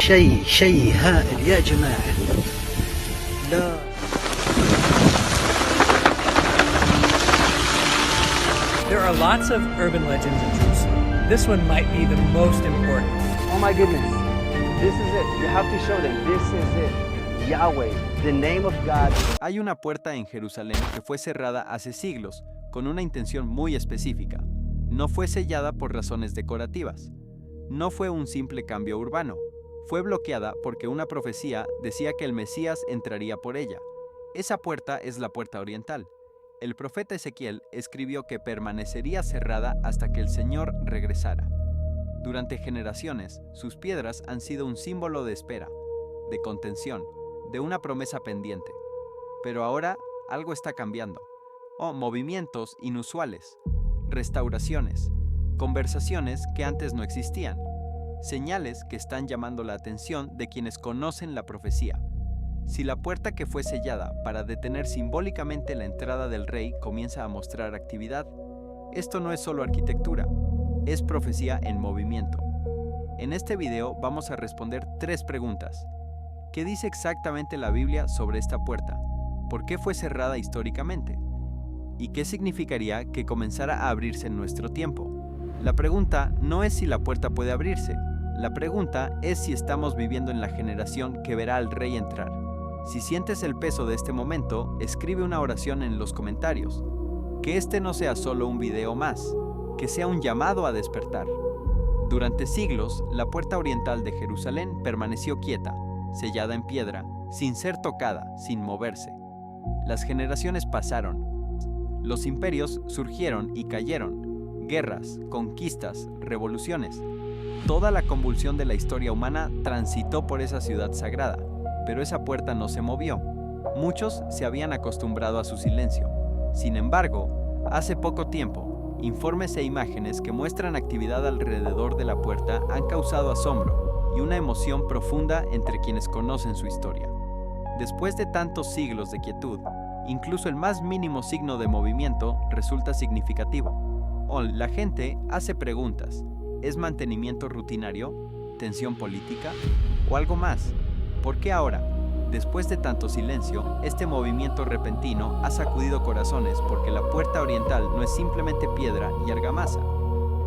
شيء هائل يا جماعة. لا. There are lots of urban legends in Jerusalem. This one might be the most important. Oh my goodness. This is it. You have to show them. This is it. Yahweh, the name of God. Hay una puerta en Jerusalén que fue cerrada hace siglos, con una intención muy específica. No fue sellada por razones decorativas. No fue un simple cambio urbano. Fue bloqueada porque una profecía decía que el Mesías entraría por ella. Esa puerta es la puerta oriental. El profeta Ezequiel escribió que permanecería cerrada hasta que el Señor regresara. Durante generaciones, sus piedras han sido un símbolo de espera, de contención, de una promesa pendiente. Pero ahora algo está cambiando. Movimientos inusuales, restauraciones, conversaciones que antes no existían, señales que están llamando la atención de quienes conocen la profecía. Si la puerta que fue sellada para detener simbólicamente la entrada del rey comienza a mostrar actividad, esto no es solo arquitectura, es profecía en movimiento. En este video vamos a responder 3 preguntas. ¿Qué dice exactamente la Biblia sobre esta puerta? ¿Por qué fue cerrada históricamente? ¿Y qué significaría que comenzara a abrirse en nuestro tiempo? La pregunta no es si la puerta puede abrirse, la pregunta es si estamos viviendo en la generación que verá al rey entrar. Si sientes el peso de este momento, escribe una oración en los comentarios. Que este no sea solo un video más, que sea un llamado a despertar. Durante siglos, la puerta oriental de Jerusalén permaneció quieta, sellada en piedra, sin ser tocada, sin moverse. Las generaciones pasaron. Los imperios surgieron y cayeron. Guerras, conquistas, revoluciones. Toda la convulsión de la historia humana transitó por esa ciudad sagrada, pero esa puerta no se movió. Muchos se habían acostumbrado a su silencio. Sin embargo, hace poco tiempo, informes e imágenes que muestran actividad alrededor de la puerta han causado asombro y una emoción profunda entre quienes conocen su historia. Después de tantos siglos de quietud, incluso el más mínimo signo de movimiento resulta significativo. La gente hace preguntas. ¿Es mantenimiento rutinario? ¿Tensión política? ¿O algo más? ¿Por qué ahora, después de tanto silencio, este movimiento repentino ha sacudido corazones porque la puerta oriental no es simplemente piedra y argamasa?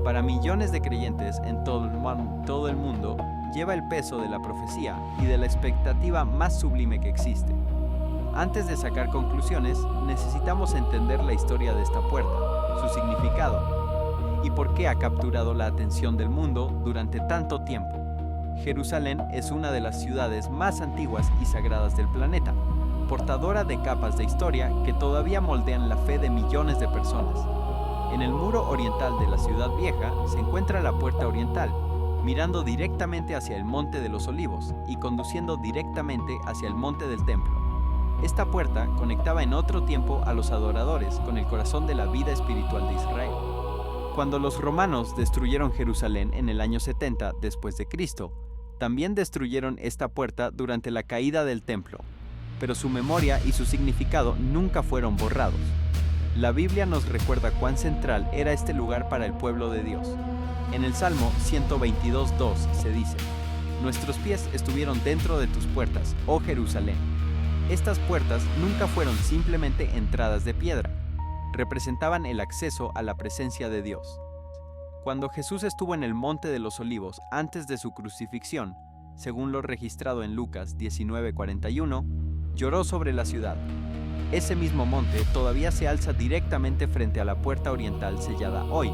Para millones de creyentes en todo el mundo, lleva el peso de la profecía y de la expectativa más sublime que existe. Antes de sacar conclusiones, necesitamos entender la historia de esta puerta, su significado y por qué ha capturado la atención del mundo durante tanto tiempo. Jerusalén es una de las ciudades más antiguas y sagradas del planeta, portadora de capas de historia que todavía moldean la fe de millones de personas. En el muro oriental de la ciudad vieja se encuentra la puerta oriental, mirando directamente hacia el Monte de los Olivos y conduciendo directamente hacia el Monte del Templo. Esta puerta conectaba en otro tiempo a los adoradores con el corazón de la vida espiritual de Israel. Cuando los romanos destruyeron Jerusalén en el año 70 después de Cristo, también destruyeron esta puerta durante la caída del templo, pero su memoria y su significado nunca fueron borrados. La Biblia nos recuerda cuán central era este lugar para el pueblo de Dios. En el Salmo 122:2 se dice: «Nuestros pies estuvieron dentro de tus puertas, oh Jerusalén». Estas puertas nunca fueron simplemente entradas de piedra, representaban el acceso a la presencia de Dios. Cuando Jesús estuvo en el Monte de los Olivos antes de su crucifixión, según lo registrado en Lucas 19:41, lloró sobre la ciudad. Ese mismo monte todavía se alza directamente frente a la puerta oriental sellada hoy,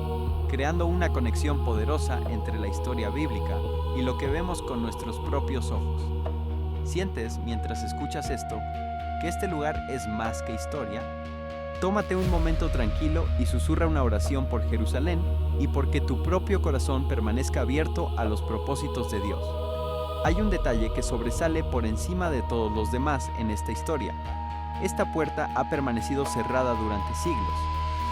creando una conexión poderosa entre la historia bíblica y lo que vemos con nuestros propios ojos. ¿Sientes, mientras escuchas esto, que este lugar es más que historia? Tómate un momento tranquilo y susurra una oración por Jerusalén y porque tu propio corazón permanezca abierto a los propósitos de Dios. Hay un detalle que sobresale por encima de todos los demás en esta historia. Esta puerta ha permanecido cerrada durante siglos.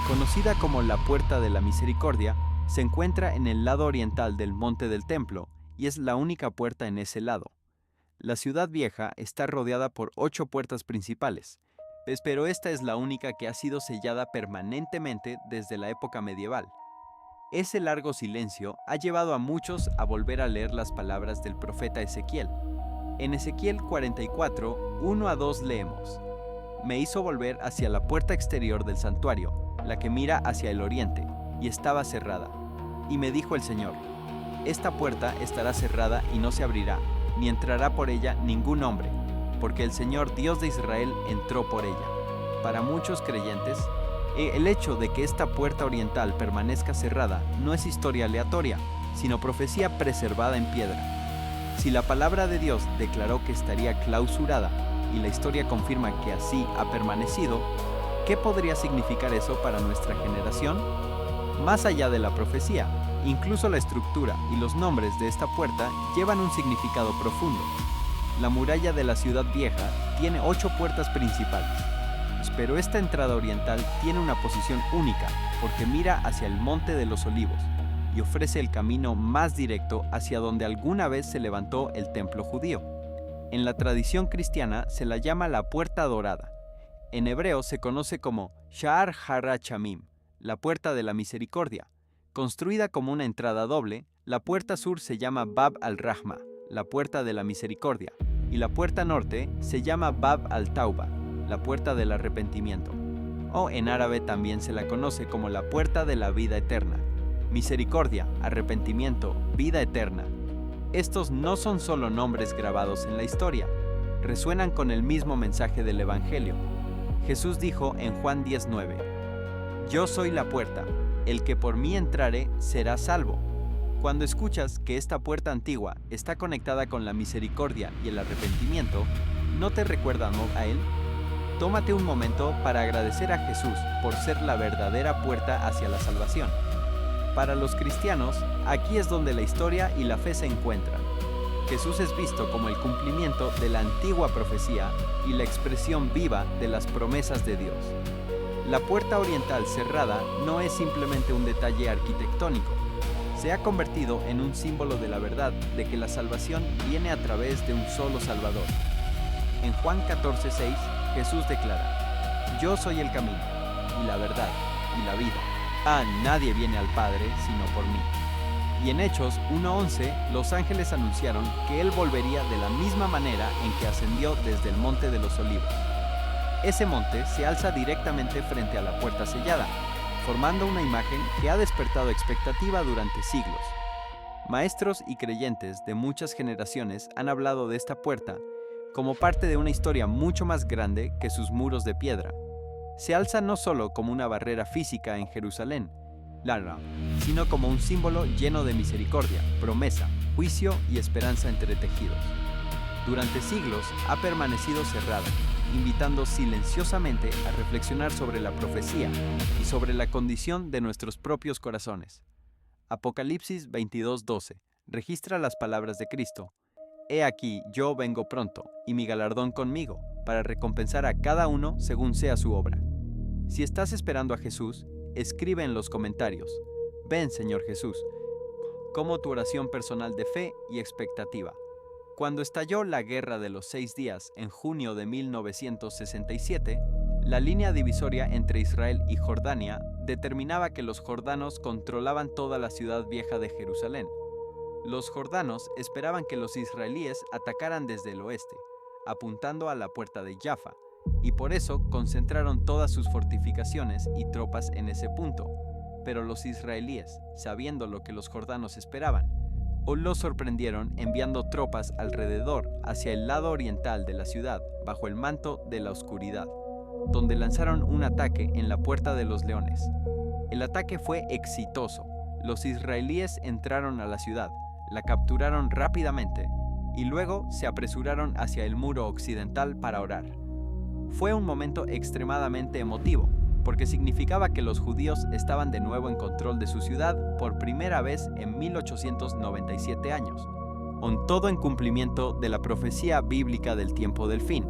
Conocida como la Puerta de la Misericordia, se encuentra en el lado oriental del Monte del Templo y es la única puerta en ese lado. La ciudad vieja está rodeada por 8 puertas principales, pero esta es la única que ha sido sellada permanentemente desde la época medieval. Ese largo silencio ha llevado a muchos a volver a leer las palabras del profeta Ezequiel. En Ezequiel 44, 1-2 leemos: Me hizo volver hacia la puerta exterior del santuario, la que mira hacia el oriente, y estaba cerrada. Y me dijo el Señor: Esta puerta estará cerrada y no se abrirá, ni entrará por ella ningún hombre, porque el Señor Dios de Israel entró por ella. Para muchos creyentes, el hecho de que esta puerta oriental permanezca cerrada no es historia aleatoria, sino profecía preservada en piedra. Si la palabra de Dios declaró que estaría clausurada y la historia confirma que así ha permanecido, ¿qué podría significar eso para nuestra generación? Más allá de la profecía, incluso la estructura y los nombres de esta puerta llevan un significado profundo. La muralla de la ciudad vieja tiene 8 puertas principales, pero esta entrada oriental tiene una posición única porque mira hacia el Monte de los Olivos y ofrece el camino más directo hacia donde alguna vez se levantó el templo judío. En la tradición cristiana se la llama la Puerta Dorada. En hebreo se conoce como Sha'ar HaRachamim, la Puerta de la Misericordia. Construida como una entrada doble, la puerta sur se llama Bab al-Rahma, la Puerta de la Misericordia, y la puerta norte se llama Bab al-Tauba, la Puerta del Arrepentimiento, o en árabe también se la conoce como la Puerta de la Vida Eterna. Misericordia, arrepentimiento, vida eterna. Estos no son solo nombres grabados en la historia, resuenan con el mismo mensaje del Evangelio. Jesús dijo en Juan 10:9: Yo soy la puerta, el que por mí entrare será salvo. Cuando escuchas que esta puerta antigua está conectada con la misericordia y el arrepentimiento, ¿no te recuerdan a Él? Tómate un momento para agradecer a Jesús por ser la verdadera puerta hacia la salvación. Para los cristianos, aquí es donde la historia y la fe se encuentran. Jesús es visto como el cumplimiento de la antigua profecía y la expresión viva de las promesas de Dios. La puerta oriental cerrada no es simplemente un detalle arquitectónico. Se ha convertido en un símbolo de la verdad de que la salvación viene a través de un solo Salvador. En Juan 14:6, Jesús declara: Yo soy el camino, y la verdad, y la vida. Nadie viene al Padre sino por mí. Y en Hechos 1:11, los ángeles anunciaron que Él volvería de la misma manera en que ascendió desde el Monte de los Olivos. Ese monte se alza directamente frente a la puerta sellada, formando una imagen que ha despertado expectativa durante siglos. Maestros y creyentes de muchas generaciones han hablado de esta puerta como parte de una historia mucho más grande que sus muros de piedra. Se alza no solo como una barrera física en Jerusalén, sino como un símbolo lleno de misericordia, promesa, juicio y esperanza entretejidos. Durante siglos ha permanecido cerrada, invitando silenciosamente a reflexionar sobre la profecía y sobre la condición de nuestros propios corazones. Apocalipsis 22:12 registra las palabras de Cristo: He aquí, yo vengo pronto, y mi galardón conmigo, para recompensar a cada uno según sea su obra. Si estás esperando a Jesús, escribe en los comentarios: Ven, Señor Jesús, como tu oración personal de fe y expectativa. Cuando estalló la Guerra de los 6 días en junio de 1967, la línea divisoria entre Israel y Jordania determinaba que los jordanos controlaban toda la ciudad vieja de Jerusalén. Los jordanos esperaban que los israelíes atacaran desde el oeste, apuntando a la puerta de Jaffa, y por eso concentraron todas sus fortificaciones y tropas en ese punto. Pero los israelíes, sabiendo lo que los jordanos esperaban, los sorprendieron enviando tropas alrededor hacia el lado oriental de la ciudad bajo el manto de la oscuridad, donde lanzaron un ataque en la Puerta de los Leones. El ataque fue exitoso. Los israelíes entraron a la ciudad, la capturaron rápidamente y luego se apresuraron hacia el muro occidental para orar. Fue un momento extremadamente emotivo, porque significaba que los judíos estaban de nuevo en control de su ciudad por primera vez en 1897 años, todo en cumplimiento de la profecía bíblica del tiempo del fin.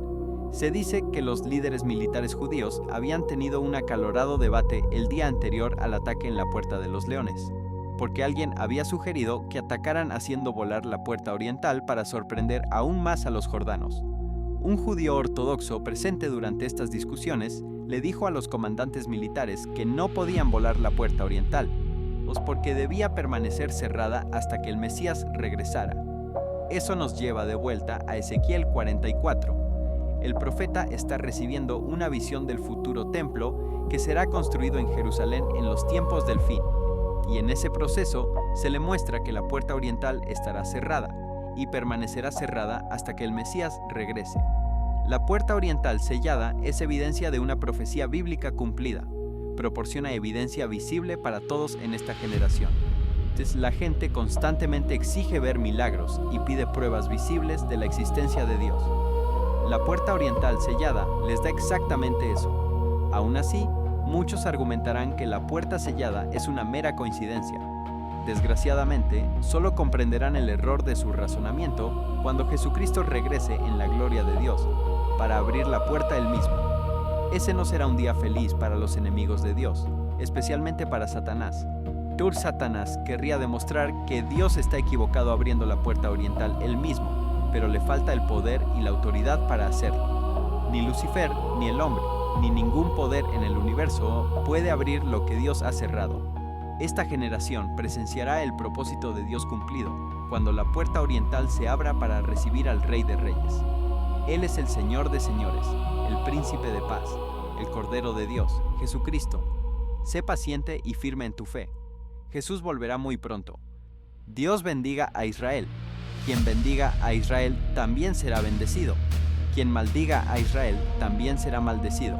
Se dice que los líderes militares judíos habían tenido un acalorado debate el día anterior al ataque en la Puerta de los Leones, porque alguien había sugerido que atacaran haciendo volar la puerta oriental para sorprender aún más a los jordanos. Un judío ortodoxo presente durante estas discusiones le dijo a los comandantes militares que no podían volar la puerta oriental. porque debía permanecer cerrada hasta que el Mesías regresara. Eso nos lleva de vuelta a Ezequiel 44. El profeta está recibiendo una visión del futuro templo que será construido en Jerusalén en los tiempos del fin. Y en ese proceso se le muestra que la puerta oriental estará cerrada y permanecerá cerrada hasta que el Mesías regrese. La puerta oriental sellada es evidencia de una profecía bíblica cumplida. Proporciona evidencia visible para todos en esta generación. Entonces, la gente constantemente exige ver milagros y pide pruebas visibles de la existencia de Dios. La puerta oriental sellada les da exactamente eso. Aún así, muchos argumentarán que la puerta sellada es una mera coincidencia. Desgraciadamente, solo comprenderán el error de su razonamiento cuando Jesucristo regrese en la gloria de Dios, para abrir la puerta él mismo. Ese no será un día feliz para los enemigos de Dios, especialmente para Satanás. Satanás querría demostrar que Dios está equivocado abriendo la puerta oriental él mismo, pero le falta el poder y la autoridad para hacerlo. Ni Lucifer, ni el hombre, ni ningún poder en el universo puede abrir lo que Dios ha cerrado. Esta generación presenciará el propósito de Dios cumplido, cuando la puerta oriental se abra para recibir al Rey de Reyes. Él es el Señor de señores, el Príncipe de paz, el Cordero de Dios, Jesucristo. Sé paciente y firme en tu fe. Jesús volverá muy pronto. Dios bendiga a Israel. Quien bendiga a Israel también será bendecido. Quien maldiga a Israel también será maldecido.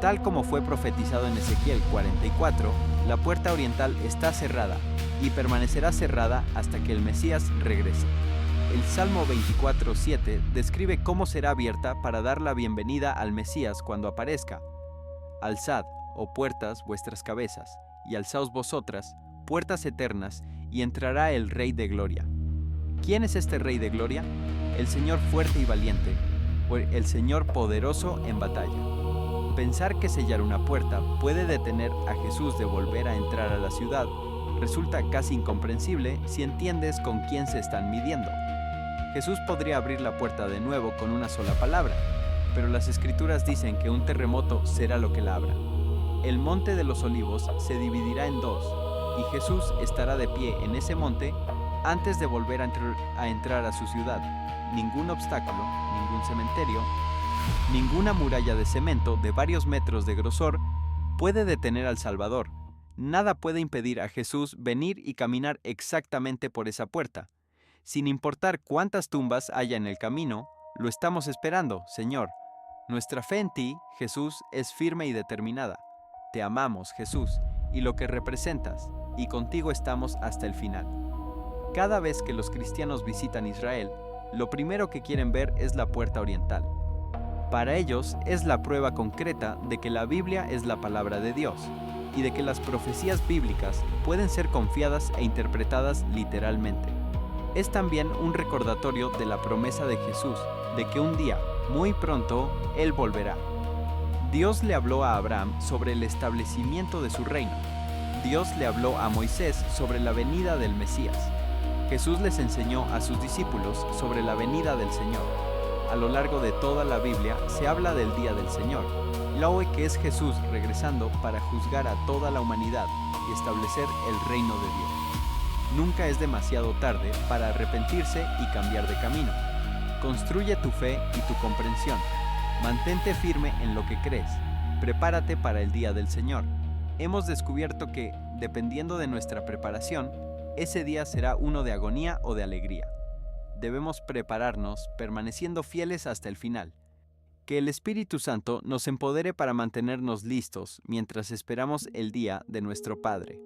Tal como fue profetizado en Ezequiel 44, la puerta oriental está cerrada y permanecerá cerrada hasta que el Mesías regrese. El Salmo 24:7 describe cómo será abierta para dar la bienvenida al Mesías cuando aparezca. Alzad, oh puertas, vuestras cabezas, y alzaos vosotras, puertas eternas, y entrará el Rey de Gloria. ¿Quién es este Rey de Gloria? El Señor fuerte y valiente, el Señor poderoso en batalla. Pensar que sellar una puerta puede detener a Jesús de volver a entrar a la ciudad resulta casi incomprensible si entiendes con quién se están midiendo. Jesús podría abrir la puerta de nuevo con una sola palabra, pero las Escrituras dicen que un terremoto será lo que la abra. El monte de los olivos se dividirá en dos, y Jesús estará de pie en ese monte antes de volver a entrar a su ciudad. Ningún obstáculo, ningún cementerio, ninguna muralla de cemento de varios metros de grosor puede detener al Salvador. Nada puede impedir a Jesús venir y caminar exactamente por esa puerta. Sin importar cuántas tumbas haya en el camino, lo estamos esperando, Señor. Nuestra fe en ti, Jesús, es firme y determinada. Te amamos, Jesús, y lo que representas, y contigo estamos hasta el final. Cada vez que los cristianos visitan Israel, lo primero que quieren ver es la puerta oriental. Para ellos es la prueba concreta de que la Biblia es la palabra de Dios, y de que las profecías bíblicas pueden ser confiadas e interpretadas literalmente. Es también un recordatorio de la promesa de Jesús, de que un día, muy pronto, Él volverá. Dios le habló a Abraham sobre el establecimiento de su reino. Dios le habló a Moisés sobre la venida del Mesías. Jesús les enseñó a sus discípulos sobre la venida del Señor. A lo largo de toda la Biblia se habla del día del Señor, que es Jesús regresando para juzgar a toda la humanidad y establecer el reino de Dios. Nunca es demasiado tarde para arrepentirse y cambiar de camino. Construye tu fe y tu comprensión. Mantente firme en lo que crees. Prepárate para el día del Señor. Hemos descubierto que, dependiendo de nuestra preparación, ese día será uno de agonía o de alegría. Debemos prepararnos permaneciendo fieles hasta el final. Que el Espíritu Santo nos empodere para mantenernos listos mientras esperamos el día de nuestro Padre.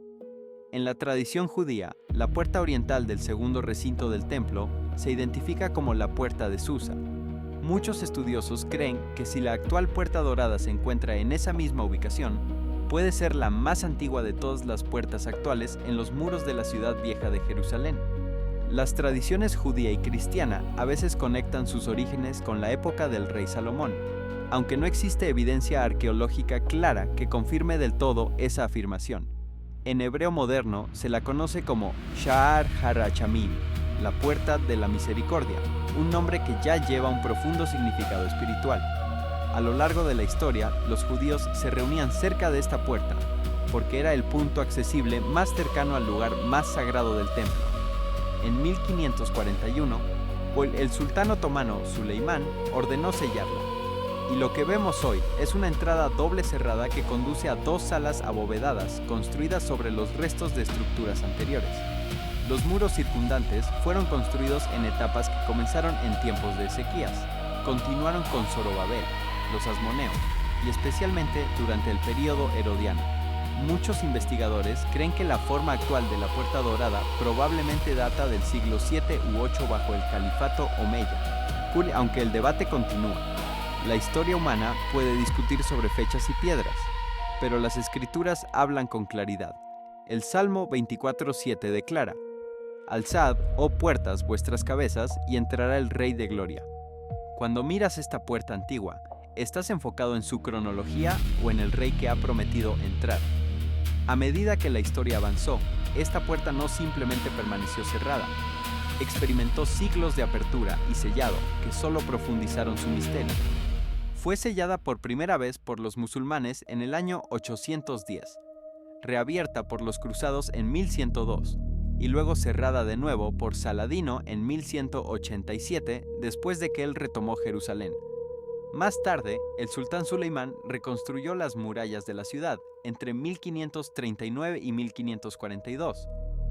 En la tradición judía, la puerta oriental del segundo recinto del templo se identifica como la puerta de Susa. Muchos estudiosos creen que si la actual puerta dorada se encuentra en esa misma ubicación, puede ser la más antigua de todas las puertas actuales en los muros de la ciudad vieja de Jerusalén. Las tradiciones judía y cristiana a veces conectan sus orígenes con la época del rey Salomón, aunque no existe evidencia arqueológica clara que confirme del todo esa afirmación. En hebreo moderno se la conoce como Sha'ar HaRachamim, la puerta de la misericordia, un nombre que ya lleva un profundo significado espiritual. A lo largo de la historia, los judíos se reunían cerca de esta puerta, porque era el punto accesible más cercano al lugar más sagrado del templo. En 1541, el sultán otomano Suleimán ordenó sellarla, y lo que vemos hoy es una entrada doble cerrada que conduce a dos salas abovedadas construidas sobre los restos de estructuras anteriores. Los muros circundantes fueron construidos en etapas que comenzaron en tiempos de Ezequías, continuaron con Zorobabel, los asmoneos, y especialmente durante el período herodiano. Muchos investigadores creen que la forma actual de la Puerta Dorada probablemente data del siglo 7 u 8 bajo el califato omeya, aunque el debate continúa. La historia humana puede discutir sobre fechas y piedras, pero las escrituras hablan con claridad. El Salmo 24:7 declara: «Alzad, oh puertas, vuestras cabezas, y entrará el Rey de Gloria». Cuando miras esta puerta antigua, ¿estás enfocado en su cronología o en el rey que ha prometido entrar? A medida que la historia avanzó, esta puerta no simplemente permaneció cerrada, experimentó siglos de apertura y sellado que solo profundizaron su misterio. Fue sellada por primera vez por los musulmanes en el año 810, reabierta por los cruzados en 1102, y luego cerrada de nuevo por Saladino en 1187 después de que él retomó Jerusalén. Más tarde, el sultán Suleimán reconstruyó las murallas de la ciudad entre 1539 y 1542,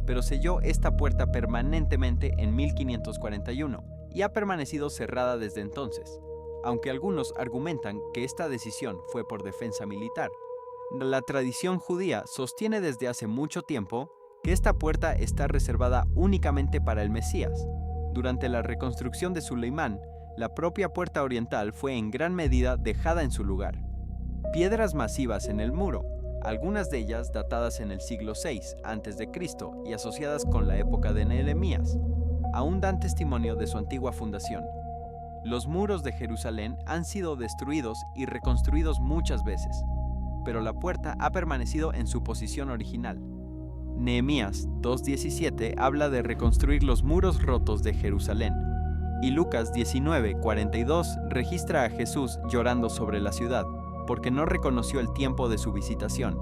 pero selló esta puerta permanentemente en 1541 y ha permanecido cerrada desde entonces, aunque algunos argumentan que esta decisión fue por defensa militar. La tradición judía sostiene desde hace mucho tiempo que esta puerta está reservada únicamente para el Mesías. Durante la reconstrucción de Suleimán, la propia puerta oriental fue en gran medida dejada en su lugar. Piedras masivas en el muro, algunas de ellas datadas en el siglo VI a.C. y asociadas con la época de Nehemías, aún dan testimonio de su antigua fundación. Los muros de Jerusalén han sido destruidos y reconstruidos muchas veces, pero la puerta ha permanecido en su posición original. Nehemías 2:17 habla de reconstruir los muros rotos de Jerusalén, y Lucas 19:42 registra a Jesús llorando sobre la ciudad, porque no reconoció el tiempo de su visitación.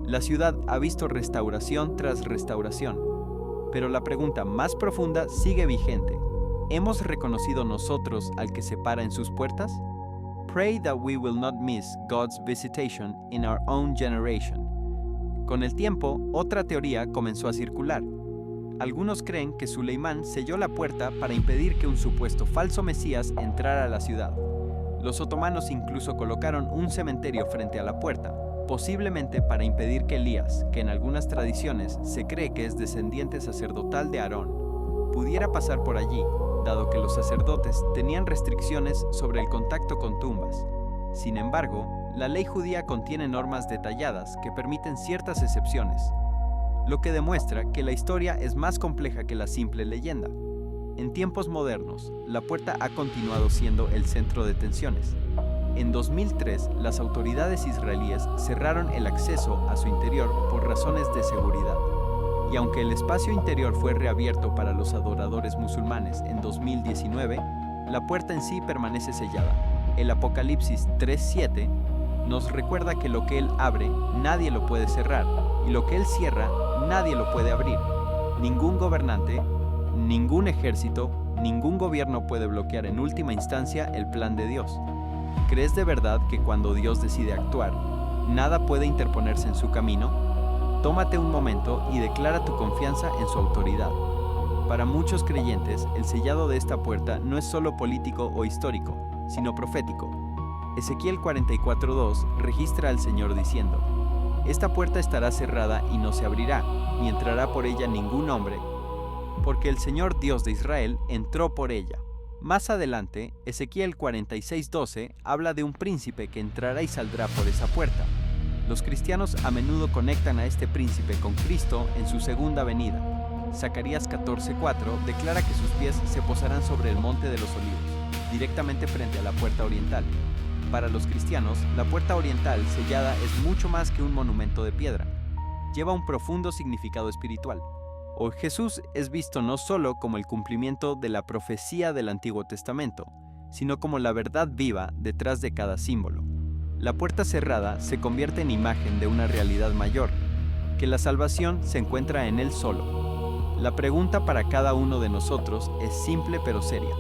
La ciudad ha visto restauración tras restauración, pero la pregunta más profunda sigue vigente. ¿Hemos reconocido nosotros al que se para en sus puertas? Pray that we will not miss God's visitation in our own generation. Con el tiempo, otra teoría comenzó a circular. Algunos creen que Suleimán selló la puerta para impedir que un supuesto falso Mesías entrara a la ciudad. Los otomanos incluso colocaron un cementerio frente a la puerta, posiblemente para impedir que Elías, que en algunas tradiciones se cree que es descendiente sacerdotal de Aarón, pudiera pasar por allí, dado que los sacerdotes tenían restricciones sobre el contacto con tumbas. Sin embargo, la ley judía contiene normas detalladas que permiten ciertas excepciones, lo que demuestra que la historia es más compleja que la simple leyenda. En tiempos modernos, la puerta ha continuado siendo el centro de tensiones. En 2003, las autoridades israelíes cerraron el acceso a su interior por razones de seguridad. Y aunque el espacio interior fue reabierto para los adoradores musulmanes en 2019, la puerta en sí permanece sellada. El Apocalipsis 3:7 nos recuerda que lo que Él abre, nadie lo puede cerrar, y lo que Él cierra, nadie lo puede abrir. Ningún gobernante, ningún ejército, ningún gobierno puede bloquear en última instancia el plan de Dios. ¿Crees de verdad que cuando Dios decide actuar, nada puede interponerse en su camino? Tómate un momento y declara tu confianza en su autoridad. Para muchos creyentes, el sellado de esta puerta no es solo político o histórico, sino profético. Ezequiel 44:2 registra al Señor diciendo: «Esta puerta estará cerrada y no se abrirá, ni entrará por ella ningún hombre, porque el Señor Dios de Israel entró por ella». Más adelante, Ezequiel 46:12 habla de un príncipe que entrará y saldrá por esa puerta. Los cristianos a menudo conectan a este príncipe con Cristo en su segunda venida. Zacarías 14:4 declara que sus pies se posarán sobre el monte de los olivos, directamente frente a la puerta oriental. Para los cristianos, la puerta oriental sellada es mucho más que un monumento de piedra. Lleva un profundo significado espiritual. Hoy Jesús es visto no solo como el cumplimiento de la profecía del Antiguo Testamento, sino como la verdad viva detrás de cada símbolo. la puerta cerrada se convierte en imagen de una realidad mayor, que la salvación se encuentra en Él solo. La pregunta para cada uno de nosotros es simple pero seria.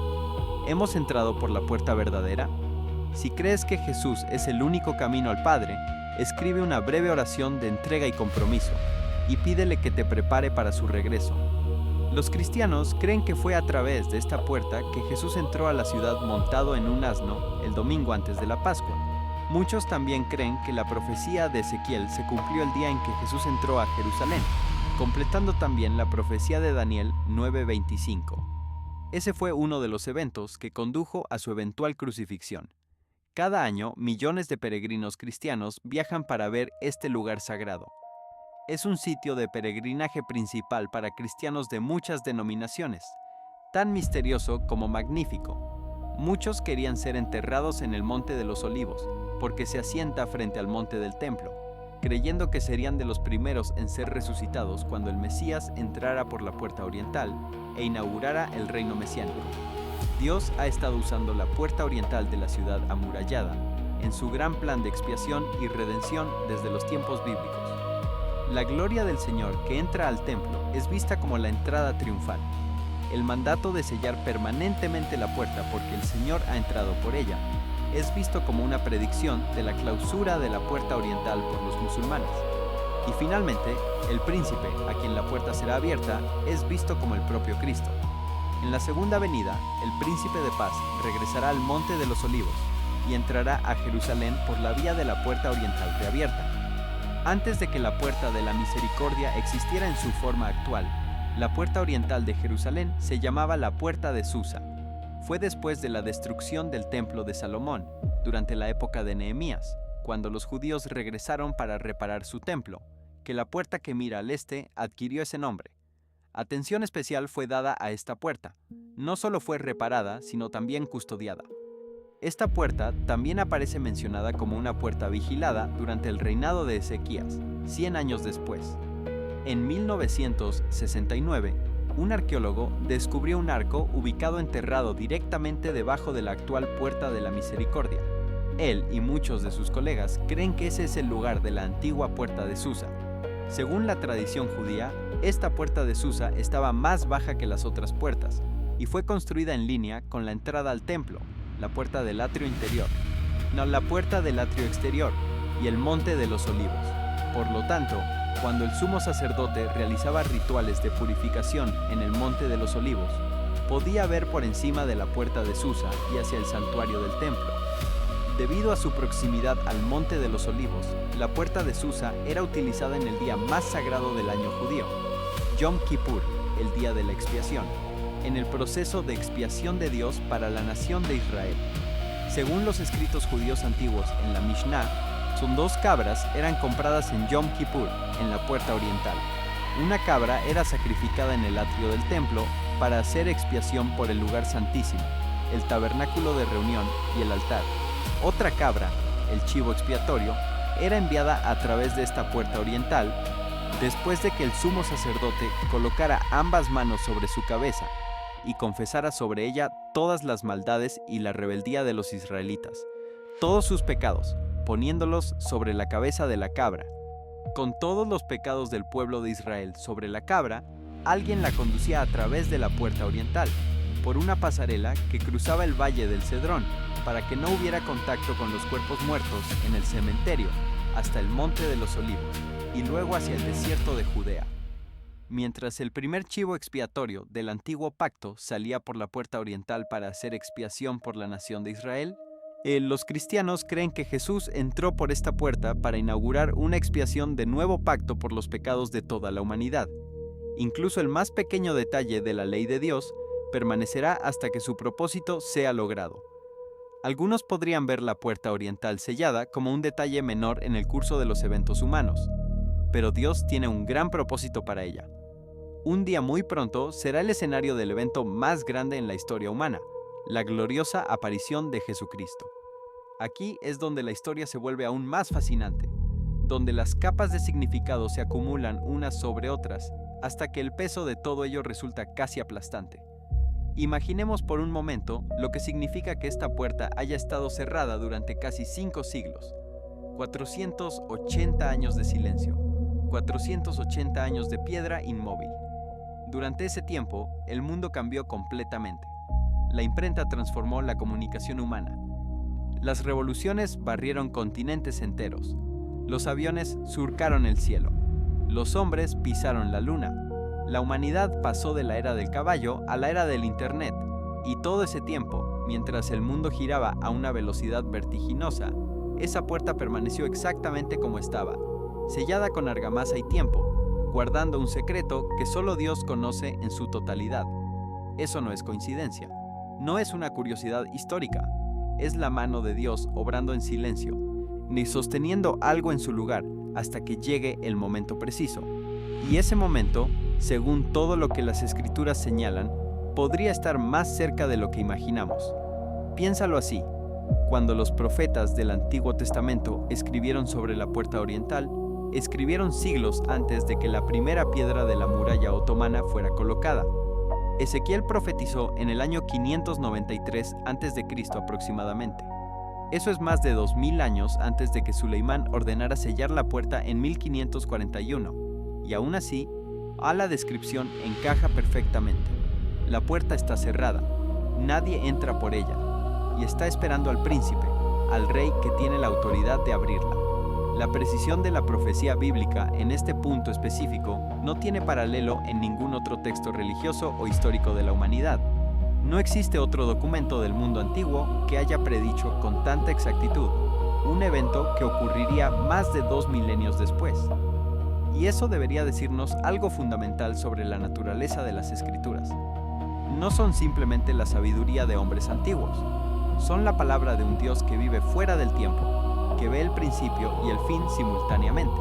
¿Hemos entrado por la puerta verdadera? Si crees que Jesús es el único camino al Padre, escribe una breve oración de entrega y compromiso, y pídele que te prepare para su regreso. Los cristianos creen que fue a través de esta puerta que Jesús entró a la ciudad montado en un asno el domingo antes de la Pascua. Muchos también creen que la profecía de Ezequiel se cumplió el día en que Jesús entró a Jerusalén, completando también la profecía de Daniel 9:25. Ese fue uno de los eventos que condujo a su eventual crucifixión. Cada año, millones de peregrinos cristianos viajan para ver este lugar sagrado. Es un sitio de peregrinaje principal para cristianos de muchas denominaciones, tan misterioso como magnífico. Muchos querían ser enterrados en el Monte de los Olivos, porque se asienta frente al monte del templo, creyendo que serían de los primeros en ser resucitados cuando el Mesías entrara por la puerta oriental e inaugurara el reino mesiánico. Dios ha estado usando la puerta oriental de la ciudad amurallada en su gran plan de expiación y redención desde los tiempos bíblicos. La gloria del Señor que entra al templo es vista como la entrada triunfal. El mandato de sellar permanentemente la puerta porque el Señor ha entrado por ella es visto como una predicción de la clausura de la puerta oriental por los musulmanes. Y finalmente, el príncipe, a quien la puerta será abierta, es visto como el propio Cristo. En la segunda venida, el príncipe de paz regresará al Monte de los Olivos y entrará a Jerusalén por la vía de la puerta oriental reabierta. Antes de que la puerta de la misericordia existiera en su forma actual, la puerta oriental de Jerusalén se llamaba la puerta de Susa. Fue después de la destrucción del templo de Salomón, durante la época de Nehemías, cuando los judíos regresaron para reparar su templo, que la puerta que mira al este adquirió ese nombre. Atención especial fue dada a esta puerta. No solo fue reparada, sino también custodiada. Esta puerta también aparece mencionada como una puerta vigilada durante el reinado de Ezequías, 100 años después. En 1969, un arqueólogo descubrió un arco ubicado enterrado directamente debajo de la actual Puerta de la Misericordia. Él y muchos de sus colegas creen que ese es el lugar de la antigua Puerta de Susa. Según la tradición judía, esta Puerta de Susa estaba más baja que las otras puertas y fue construida en línea con la entrada al templo, la puerta del atrio interior, no la puerta del atrio exterior y el Monte de los Olivos. Por lo tanto, cuando el sumo sacerdote realizaba rituales de purificación en el Monte de los Olivos, podía ver por encima de la puerta de Susa y hacia el santuario del templo. Debido a su proximidad al Monte de los Olivos, la puerta de Susa era utilizada en el día más sagrado del año judío, Yom Kippur, el día de la expiación, en el proceso de expiación de Dios para la nación de Israel. Según los escritos judíos antiguos en la Mishnah, son 2 cabras eran compradas en Yom Kippur, en la puerta oriental. Una cabra era sacrificada en el atrio del templo para hacer expiación por el lugar santísimo, el tabernáculo de reunión y el altar. Otra cabra, el chivo expiatorio, era enviada a través de esta puerta oriental después de que el sumo sacerdote colocara ambas manos sobre su cabeza y confesara sobre ella todas las maldades y la rebeldía de los israelitas, todos sus pecados, poniéndolos sobre la cabeza de la cabra. Con todos los pecados del pueblo de Israel sobre la cabra, alguien la conducía a través de la puerta oriental, por una pasarela que cruzaba el valle del Cedrón, para que no hubiera contacto con los cuerpos muertos en el cementerio, hasta el Monte de los Olivos, y luego hacia el desierto de Judea. Mientras el primer chivo expiatorio del antiguo pacto salía por la puerta oriental para hacer expiación por la nación de Israel, los cristianos creen que Jesús entró por esta puerta para inaugurar una expiación de nuevo pacto por los pecados de toda la humanidad. Incluso el más pequeño detalle de la ley de Dios permanecerá hasta que su propósito sea logrado. Algunos podrían ver la puerta oriental sellada como un detalle menor en el curso de los eventos humanos, pero Dios tiene un gran propósito para ella. Un día muy pronto será el escenario del evento más grande en la historia humana, la gloriosa aparición de Jesucristo. Aquí es donde la historia se vuelve aún más fascinante, donde las capas de significado se acumulan unas sobre otras, hasta que el peso de todo ello resulta casi aplastante. Imaginemos por un momento lo que significa que esta puerta haya estado cerrada durante casi 5 siglos, 480 años de silencio, 480 años de piedra inmóvil. Durante ese tiempo, el mundo cambió completamente. La imprenta transformó la comunicación humana. Las revoluciones barrieron continentes enteros. Los aviones surcaron el cielo. Los hombres pisaron la luna. La humanidad pasó de la era del caballo a la era del Internet. Y todo ese tiempo, mientras el mundo giraba a una velocidad vertiginosa, esa puerta permaneció exactamente como estaba, sellada con argamasa y tiempo, guardando un secreto que solo Dios conoce en su totalidad. Eso no es coincidencia, no es una curiosidad histórica, es la mano de Dios obrando en silencio, ni sosteniendo algo en su lugar hasta que llegue el momento preciso. Y ese momento, según todo lo que las Escrituras señalan, podría estar más cerca de lo que imaginamos. Piénsalo así. Cuando los profetas del Antiguo Testamento escribieron sobre la puerta oriental, escribieron siglos antes de que la primera piedra de la muralla otomana fuera colocada. Ezequiel profetizó en el año 593 a.C. aproximadamente. Eso es más de 2000 años antes de que Suleimán ordenara sellar la puerta en 1541. Y aún así, la descripción encaja perfectamente. La puerta está cerrada, nadie entra por ella, y está esperando al príncipe, al rey que tiene la autoridad de abrirla. La precisión de la profecía bíblica en este punto específico no tiene paralelo en ningún otro texto religioso o histórico de la humanidad. No existe otro documento del mundo antiguo que haya predicho con tanta exactitud un evento que ocurriría más de 2 milenios después. Y eso debería decirnos algo fundamental sobre la naturaleza de las Escrituras. No son simplemente la sabiduría de hombres antiguos. Son la palabra de un Dios que vive fuera del tiempo, que ve el principio y el fin simultáneamente,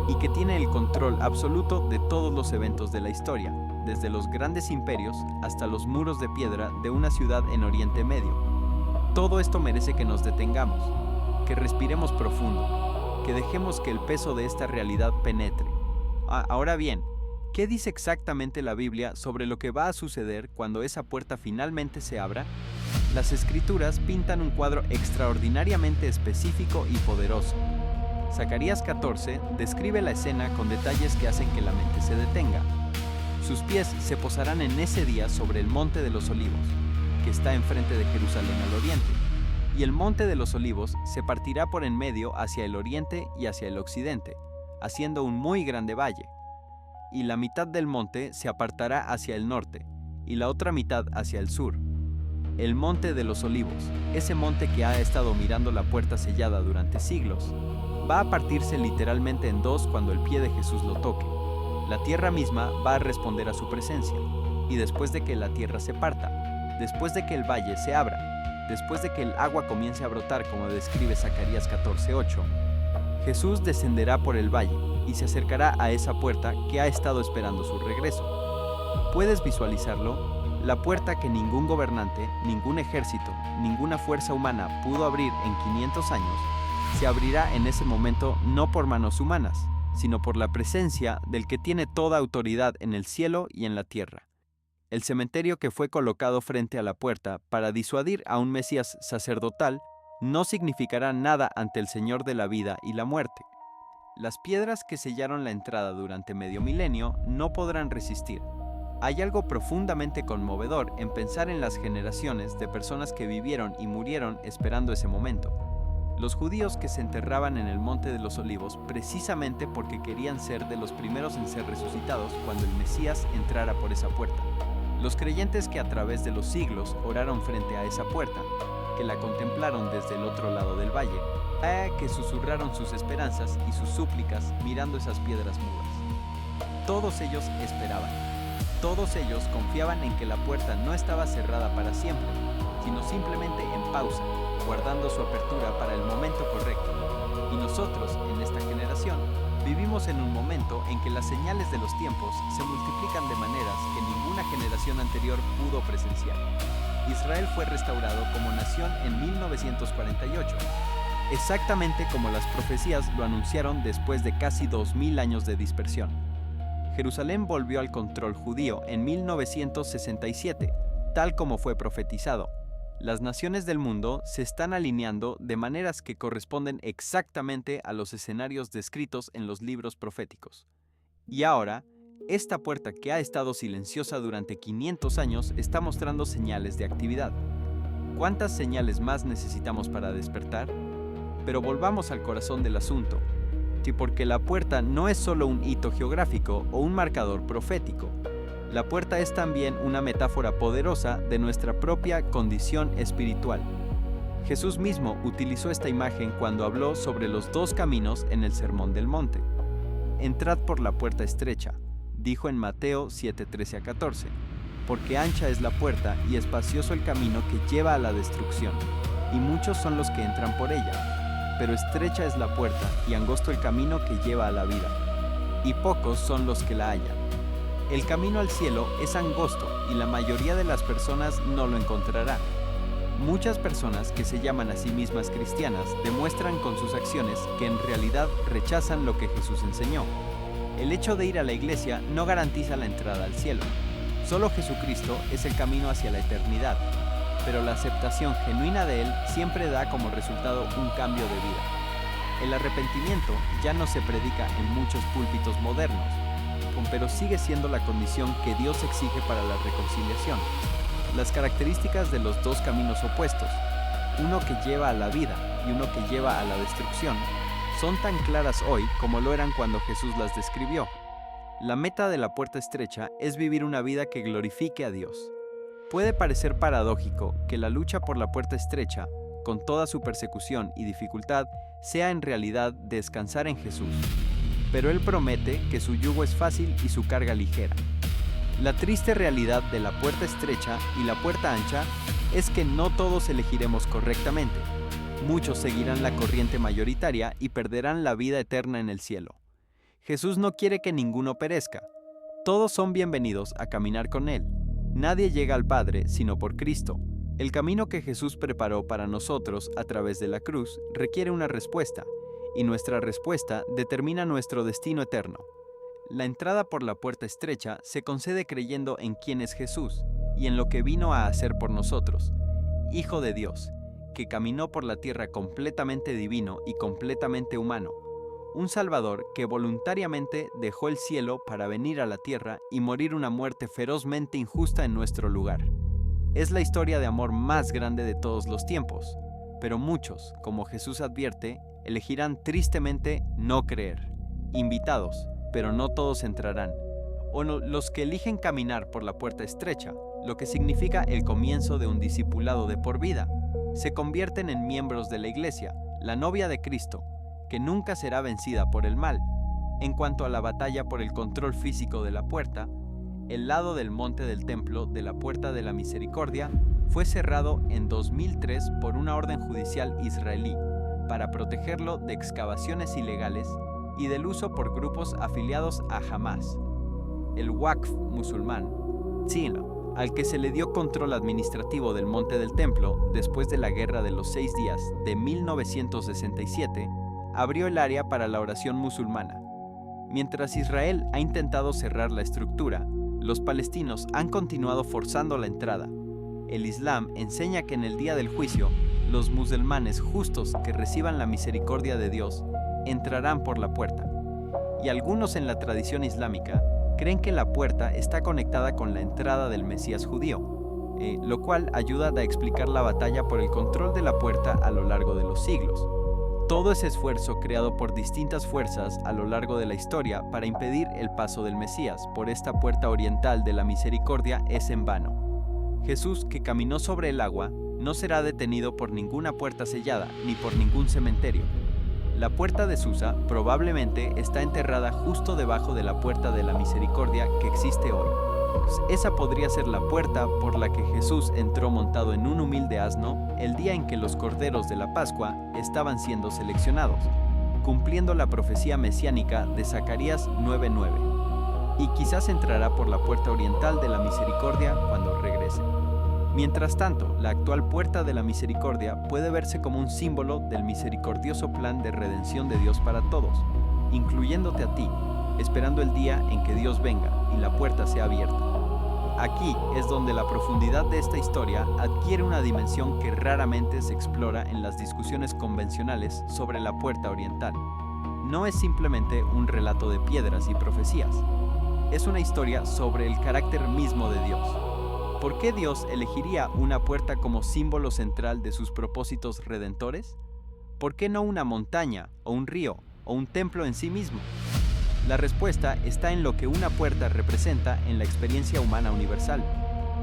y que tiene el control absoluto de todos los eventos de la historia, desde los grandes imperios hasta los muros de piedra de una ciudad en Oriente Medio. Todo esto merece que nos detengamos, que respiremos profundo, que dejemos que el peso de esta realidad penetre. Ahora bien, ¿qué dice exactamente la Biblia sobre lo que va a suceder cuando esa puerta finalmente se abra? Las Escrituras pintan un cuadro extraordinariamente específico y poderoso. Zacarías 14 describe la escena con detalles que hacen que la mente se detenga. Sus pies se posarán en ese día sobre el Monte de los Olivos, que está enfrente de Jerusalén al oriente, y el Monte de los Olivos se partirá por en medio hacia el oriente y hacia el occidente, haciendo un muy grande valle. Y la mitad del monte se apartará hacia el norte, y la otra mitad hacia el sur. El Monte de los Olivos, ese monte que ha estado mirando la puerta sellada durante siglos, va a partirse literalmente en dos cuando el pie de Jesús lo toque. La tierra misma va a responder a su presencia, y después de que la tierra se parta, después de que el valle se abra, después de que el agua comience a brotar como describe Zacarías 14:8, Jesús descenderá por el valle y se acercará a esa puerta que ha estado esperando su regreso. ¿Puedes visualizarlo? La puerta que ningún gobernante, ningún ejército, ninguna fuerza humana pudo abrir en 500 años, se abrirá en ese momento no por manos humanas, sino por la presencia del que tiene toda autoridad en el cielo y en la tierra. El cementerio que fue colocado frente a la puerta para disuadir a un Mesías sacerdotal no significará nada ante el Señor de la vida y la muerte. Las piedras que sellaron la entrada durante medio milenio no podrán resistir. Hay algo profundamente conmovedor en pensar en las generaciones de personas que vivieron y murieron esperando ese momento. Los judíos que se enterraban en el Monte de los Olivos precisamente porque querían ser de los primeros en ser resucitados cuando el Mesías entrara por esa puerta. Los creyentes que a través de los siglos oraron frente a esa puerta, que la contemplaron desde el otro lado del valle, que susurraron sus esperanzas y sus súplicas mirando esas piedras mudas. Todos ellos esperaban. Todos ellos confiaban en que la puerta no estaba cerrada para siempre, sino simplemente en pausa, guardando su apertura para el momento correcto. Y nosotros, en esta generación, vivimos en un momento en que las señales de los tiempos se multiplican de maneras que ninguna generación anterior pudo presenciar. Israel fue restaurado como nación en 1948, exactamente como las profecías lo anunciaron después de casi 2000 años de dispersión. Jerusalén volvió al control judío en 1967, tal como fue profetizado, Las naciones del mundo se están alineando de maneras que corresponden exactamente a los escenarios descritos en los libros proféticos. Y ahora, esta puerta que ha estado silenciosa durante 500 años está mostrando señales de actividad. ¿Cuántas señales más necesitamos para despertar? Pero volvamos al corazón del asunto, porque la puerta no es solo un hito geográfico o un marcador profético. La puerta es también una metáfora poderosa de nuestra propia condición espiritual. Jesús mismo utilizó esta imagen cuando habló sobre los dos caminos en el Sermón del Monte. Entrad por la puerta estrecha, dijo en Mateo 7:13-14, porque ancha es la puerta y espacioso el camino que lleva a la destrucción, y muchos son los que entran por ella. Pero estrecha es la puerta y angosto el camino que lleva a la vida, y pocos son los que la hallan. El camino al cielo es angosto y la mayoría de las personas no lo encontrará. Muchas personas que se llaman a sí mismas cristianas demuestran con sus acciones que en realidad rechazan lo que Jesús enseñó. El hecho de ir a la iglesia no garantiza la entrada al cielo. Solo Jesucristo es el camino hacia la eternidad, pero la aceptación genuina de Él siempre da como resultado un cambio de vida. El arrepentimiento ya no se predica en muchos púlpitos modernos, pero sigue siendo la condición que Dios exige para la reconciliación. Las características de los dos caminos opuestos, uno que lleva a la vida y uno que lleva a la destrucción, son tan claras hoy como lo eran cuando Jesús las describió. La meta de la puerta estrecha es vivir una vida que glorifique a Dios. Puede parecer paradójico que la lucha por la puerta estrecha, con toda su persecución y dificultad, sea en realidad descansar en Jesús. Pero Él promete que su yugo es fácil y su carga ligera. La triste realidad de la puerta estrecha y la puerta ancha es que no todos elegiremos correctamente. Muchos seguirán la corriente mayoritaria y perderán la vida eterna en el cielo. Jesús no quiere que ninguno perezca. Todos son bienvenidos a caminar con Él. Nadie llega al Padre sino por Cristo. El camino que Jesús preparó para nosotros a través de la cruz requiere una respuesta, y nuestra respuesta determina nuestro destino eterno. La entrada por la puerta estrecha se concede creyendo en quién es Jesús y en lo que vino a hacer por nosotros, Hijo de Dios, que caminó por la tierra completamente divino y completamente humano, un Salvador que voluntariamente dejó el cielo para venir a la tierra y morir una muerte ferozmente injusta en nuestro lugar. Es la historia de amor más grande de todos los tiempos, pero muchos, como Jesús advierte, elegirán tristemente no creer. Invitados, pero no todos entrarán. O no, los que eligen caminar por la puerta estrecha, lo que significa el comienzo de un discipulado de por vida, se convierten en miembros de la iglesia, la novia de Cristo, que nunca será vencida por el mal. En cuanto a la batalla por el control físico de la puerta, el lado del monte del templo de la Puerta de la Misericordia fue cerrado en 2003 por una orden judicial israelí, para protegerlo de excavaciones ilegales y del uso por grupos afiliados a Hamas. El Waqf musulmán, al que se le dio control administrativo del monte del templo después de la Guerra de los 6 días de 1967, abrió el área para la oración musulmana. Mientras Israel ha intentado cerrar la estructura, los palestinos han continuado forzando la entrada. El Islam enseña que en el día del juicio, los musulmanes justos que reciban la misericordia de Dios entrarán por la puerta. Y algunos en la tradición islámica creen que la puerta está conectada con la entrada del Mesías judío, lo cual ayuda a explicar la batalla por el control de la puerta a lo largo de los siglos. Todo ese esfuerzo creado por distintas fuerzas a lo largo de la historia para impedir el paso del Mesías por esta puerta oriental de la misericordia es en vano. Jesús, que caminó sobre el agua, no será detenido por ninguna puerta sellada ni por ningún cementerio. La puerta de Susa probablemente está enterrada justo debajo de la puerta de la misericordia que existe hoy. Esa podría ser la puerta por la que Jesús entró montado en un humilde asno el día en que los corderos de la Pascua estaban siendo seleccionados, cumpliendo la profecía mesiánica de Zacarías 9:9. Y quizás entrará por la puerta oriental de la misericordia cuando regrese. Mientras tanto, la actual puerta de la misericordia puede verse como un símbolo del misericordioso plan de redención de Dios para todos, incluyéndote a ti, esperando el día en que Dios venga y la puerta sea abierta. Aquí es donde la profundidad de esta historia adquiere una dimensión que raramente se explora en las discusiones convencionales sobre la puerta oriental. No es simplemente un relato de piedras y profecías. Es una historia sobre el carácter mismo de Dios. ¿Por qué Dios elegiría una puerta como símbolo central de sus propósitos redentores? ¿Por qué no una montaña, o un río, o un templo en sí mismo? La respuesta está en lo que una puerta representa en la experiencia humana universal.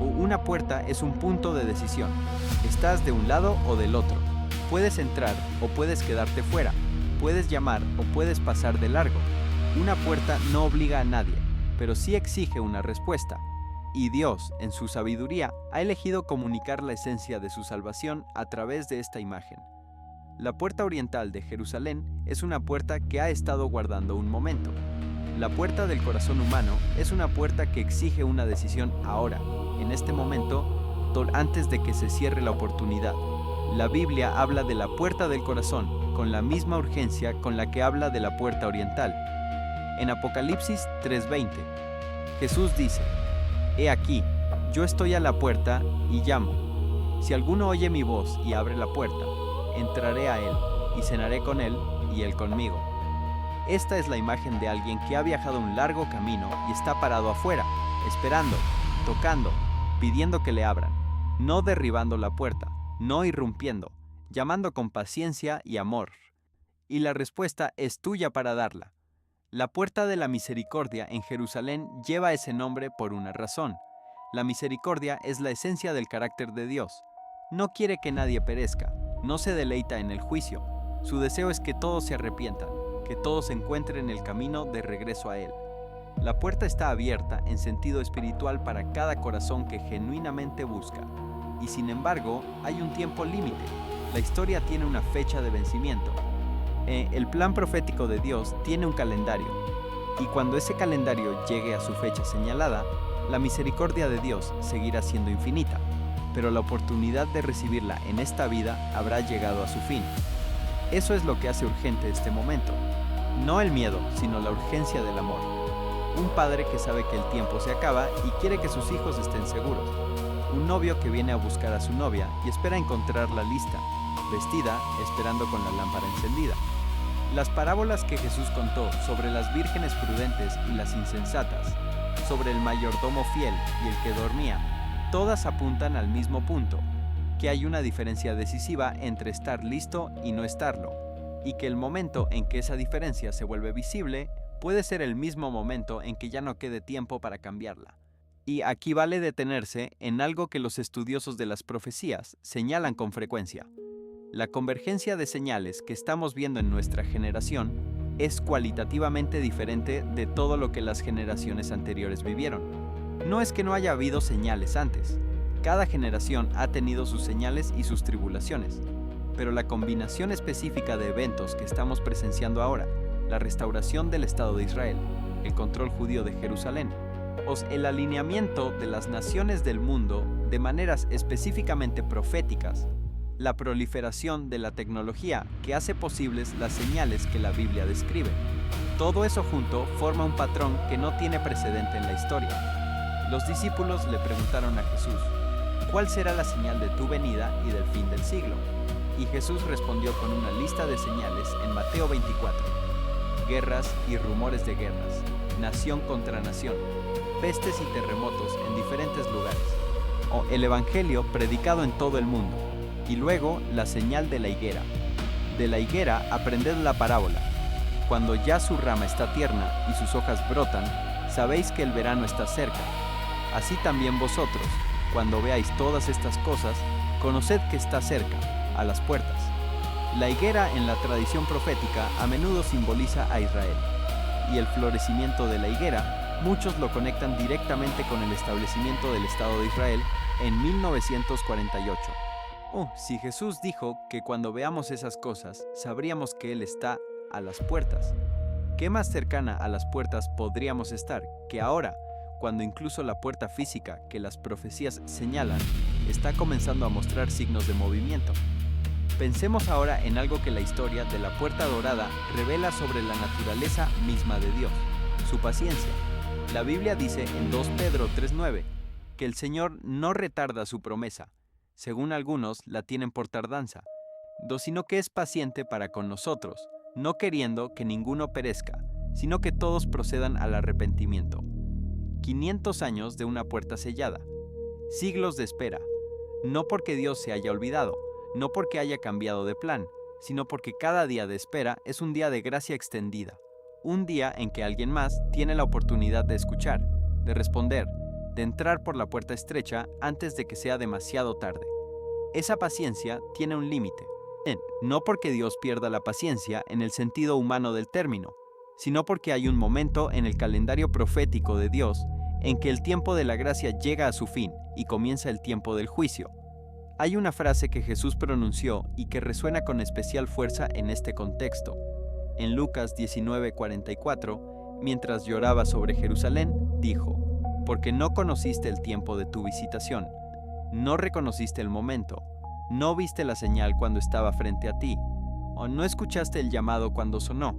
Una puerta es un punto de decisión. Estás de un lado o del otro. Puedes entrar o puedes quedarte fuera. Puedes llamar o puedes pasar de largo. Una puerta no obliga a nadie, pero sí exige una respuesta. Y Dios, en su sabiduría, ha elegido comunicar la esencia de su salvación a través de esta imagen. La puerta oriental de Jerusalén es una puerta que ha estado guardando un momento. La puerta del corazón humano es una puerta que exige una decisión ahora, en este momento, antes de que se cierre la oportunidad. La Biblia habla de la puerta del corazón con la misma urgencia con la que habla de la puerta oriental. En Apocalipsis 3:20, Jesús dice: «He aquí, yo estoy a la puerta y llamo. Si alguno oye mi voz y abre la puerta, entraré a él y cenaré con él y él conmigo». Esta es la imagen de alguien que ha viajado un largo camino y está parado afuera, esperando, tocando, pidiendo que le abran, no derribando la puerta, no irrumpiendo, llamando con paciencia y amor. Y la respuesta es tuya para darla. La puerta de la misericordia en Jerusalén lleva ese nombre por una razón. La misericordia es la esencia del carácter de Dios. No quiere que nadie perezca, no se deleita en el juicio. Su deseo es que todos se arrepientan, que todos encuentren el camino de regreso a Él. La puerta está abierta en sentido espiritual para cada corazón que genuinamente busca. Y sin embargo, hay un tiempo límite. La historia tiene una fecha de vencimiento. El plan profético de Dios tiene un calendario. Y cuando ese calendario llegue a su fecha señalada, la misericordia de Dios seguirá siendo infinita. Pero la oportunidad de recibirla en esta vida habrá llegado a su fin. Eso es lo que hace urgente este momento. No el miedo, sino la urgencia del amor. Un padre que sabe que el tiempo se acaba y quiere que sus hijos estén seguros. Un novio que viene a buscar a su novia y espera encontrarla lista, vestida, esperando con la lámpara encendida. Las parábolas que Jesús contó sobre las vírgenes prudentes y las insensatas, sobre el mayordomo fiel y el que dormía, todas apuntan al mismo punto, que hay una diferencia decisiva entre estar listo y no estarlo, y que el momento en que esa diferencia se vuelve visible puede ser el mismo momento en que ya no quede tiempo para cambiarla. Y aquí vale detenerse en algo que los estudiosos de las profecías señalan con frecuencia. La convergencia de señales que estamos viendo en nuestra generación es cualitativamente diferente de todo lo que las generaciones anteriores vivieron. No es que no haya habido señales antes. Cada generación ha tenido sus señales y sus tribulaciones. Pero la combinación específica de eventos que estamos presenciando ahora, la restauración del Estado de Israel, el control judío de Jerusalén, el alineamiento de las naciones del mundo de maneras específicamente proféticas, la proliferación de la tecnología que hace posibles las señales que la Biblia describe. Todo eso junto forma un patrón que no tiene precedente en la historia. Los discípulos le preguntaron a Jesús: ¿cuál será la señal de tu venida y del fin del siglo? Y Jesús respondió con una lista de señales en Mateo 24. Guerras y rumores de guerras, nación contra nación, pestes y terremotos en diferentes lugares. O el evangelio predicado en todo el mundo. Y luego la señal de la higuera. De la higuera aprended la parábola. Cuando ya su rama está tierna y sus hojas brotan, sabéis que el verano está cerca. Así también vosotros, cuando veáis todas estas cosas, conoced que está cerca, a las puertas. La higuera en la tradición profética a menudo simboliza a Israel. Y el florecimiento de la higuera, muchos lo conectan directamente con el establecimiento del Estado de Israel en 1948. Si Jesús dijo que cuando veamos esas cosas, sabríamos que Él está a las puertas. ¿Qué más cercana a las puertas podríamos estar que ahora, cuando incluso la puerta física que las profecías señalan está comenzando a mostrar signos de movimiento? Pensemos ahora en algo que la historia de la Puerta Dorada revela sobre la naturaleza misma de Dios, su paciencia. La Biblia dice en 2 Pedro 3:9, que el Señor no retarda su promesa, según algunos la tienen por tardanza, sino que es paciente para con nosotros, no queriendo que ninguno perezca, sino que todos procedan al arrepentimiento. 500 años de una puerta sellada, siglos de espera, no porque Dios se haya olvidado, no porque haya cambiado de plan, sino porque cada día de espera es un día de gracia extendida, un día en que alguien más tiene la oportunidad de escuchar, de responder, de entrar por la puerta estrecha antes de que sea demasiado tarde. Esa paciencia tiene un límite, no porque Dios pierda la paciencia en el sentido humano del término, sino porque hay un momento en el calendario profético de Dios en que el tiempo de la gracia llega a su fin y comienza el tiempo del juicio. Hay una frase que Jesús pronunció y que resuena con especial fuerza en este contexto. En Lucas 19:44, mientras lloraba sobre Jerusalén, dijo: «Porque no conociste el tiempo de tu visitación, no reconociste el momento, no viste la señal cuando estaba frente a ti, o no escuchaste el llamado cuando sonó».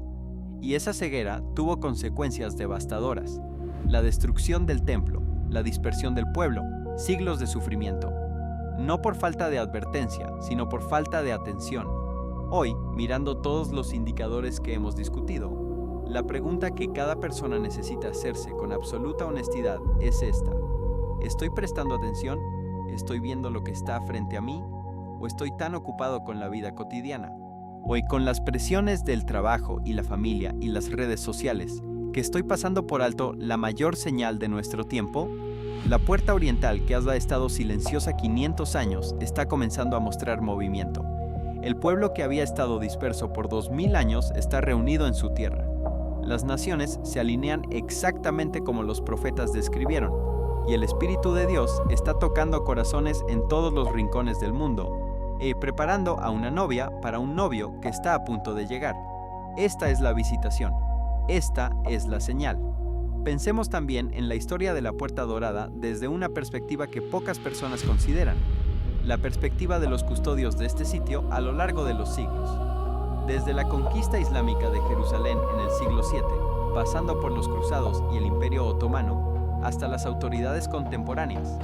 Y esa ceguera tuvo consecuencias devastadoras: la destrucción del templo, la dispersión del pueblo, siglos de sufrimiento. No por falta de advertencia, sino por falta de atención. Hoy, mirando todos los indicadores que hemos discutido, la pregunta que cada persona necesita hacerse con absoluta honestidad es esta: ¿estoy prestando atención? ¿Estoy viendo lo que está frente a mí? ¿O estoy tan ocupado con la vida cotidiana? ¿O con las presiones del trabajo y la familia y las redes sociales, que estoy pasando por alto la mayor señal de nuestro tiempo? La puerta oriental, que ha estado silenciosa 500 años, está comenzando a mostrar movimiento. El pueblo que había estado disperso por 2000 años está reunido en su tierra. Las naciones se alinean exactamente como los profetas describieron, y el Espíritu de Dios está tocando corazones en todos los rincones del mundo, preparando a una novia para un novio que está a punto de llegar. Esta es la visitación. Esta es la señal. Pensemos también en la historia de la Puerta Dorada desde una perspectiva que pocas personas consideran: la perspectiva de los custodios de este sitio a lo largo de los siglos. Desde la conquista islámica de Jerusalén en el siglo VII, pasando por los cruzados y el Imperio Otomano, hasta las autoridades contemporáneas.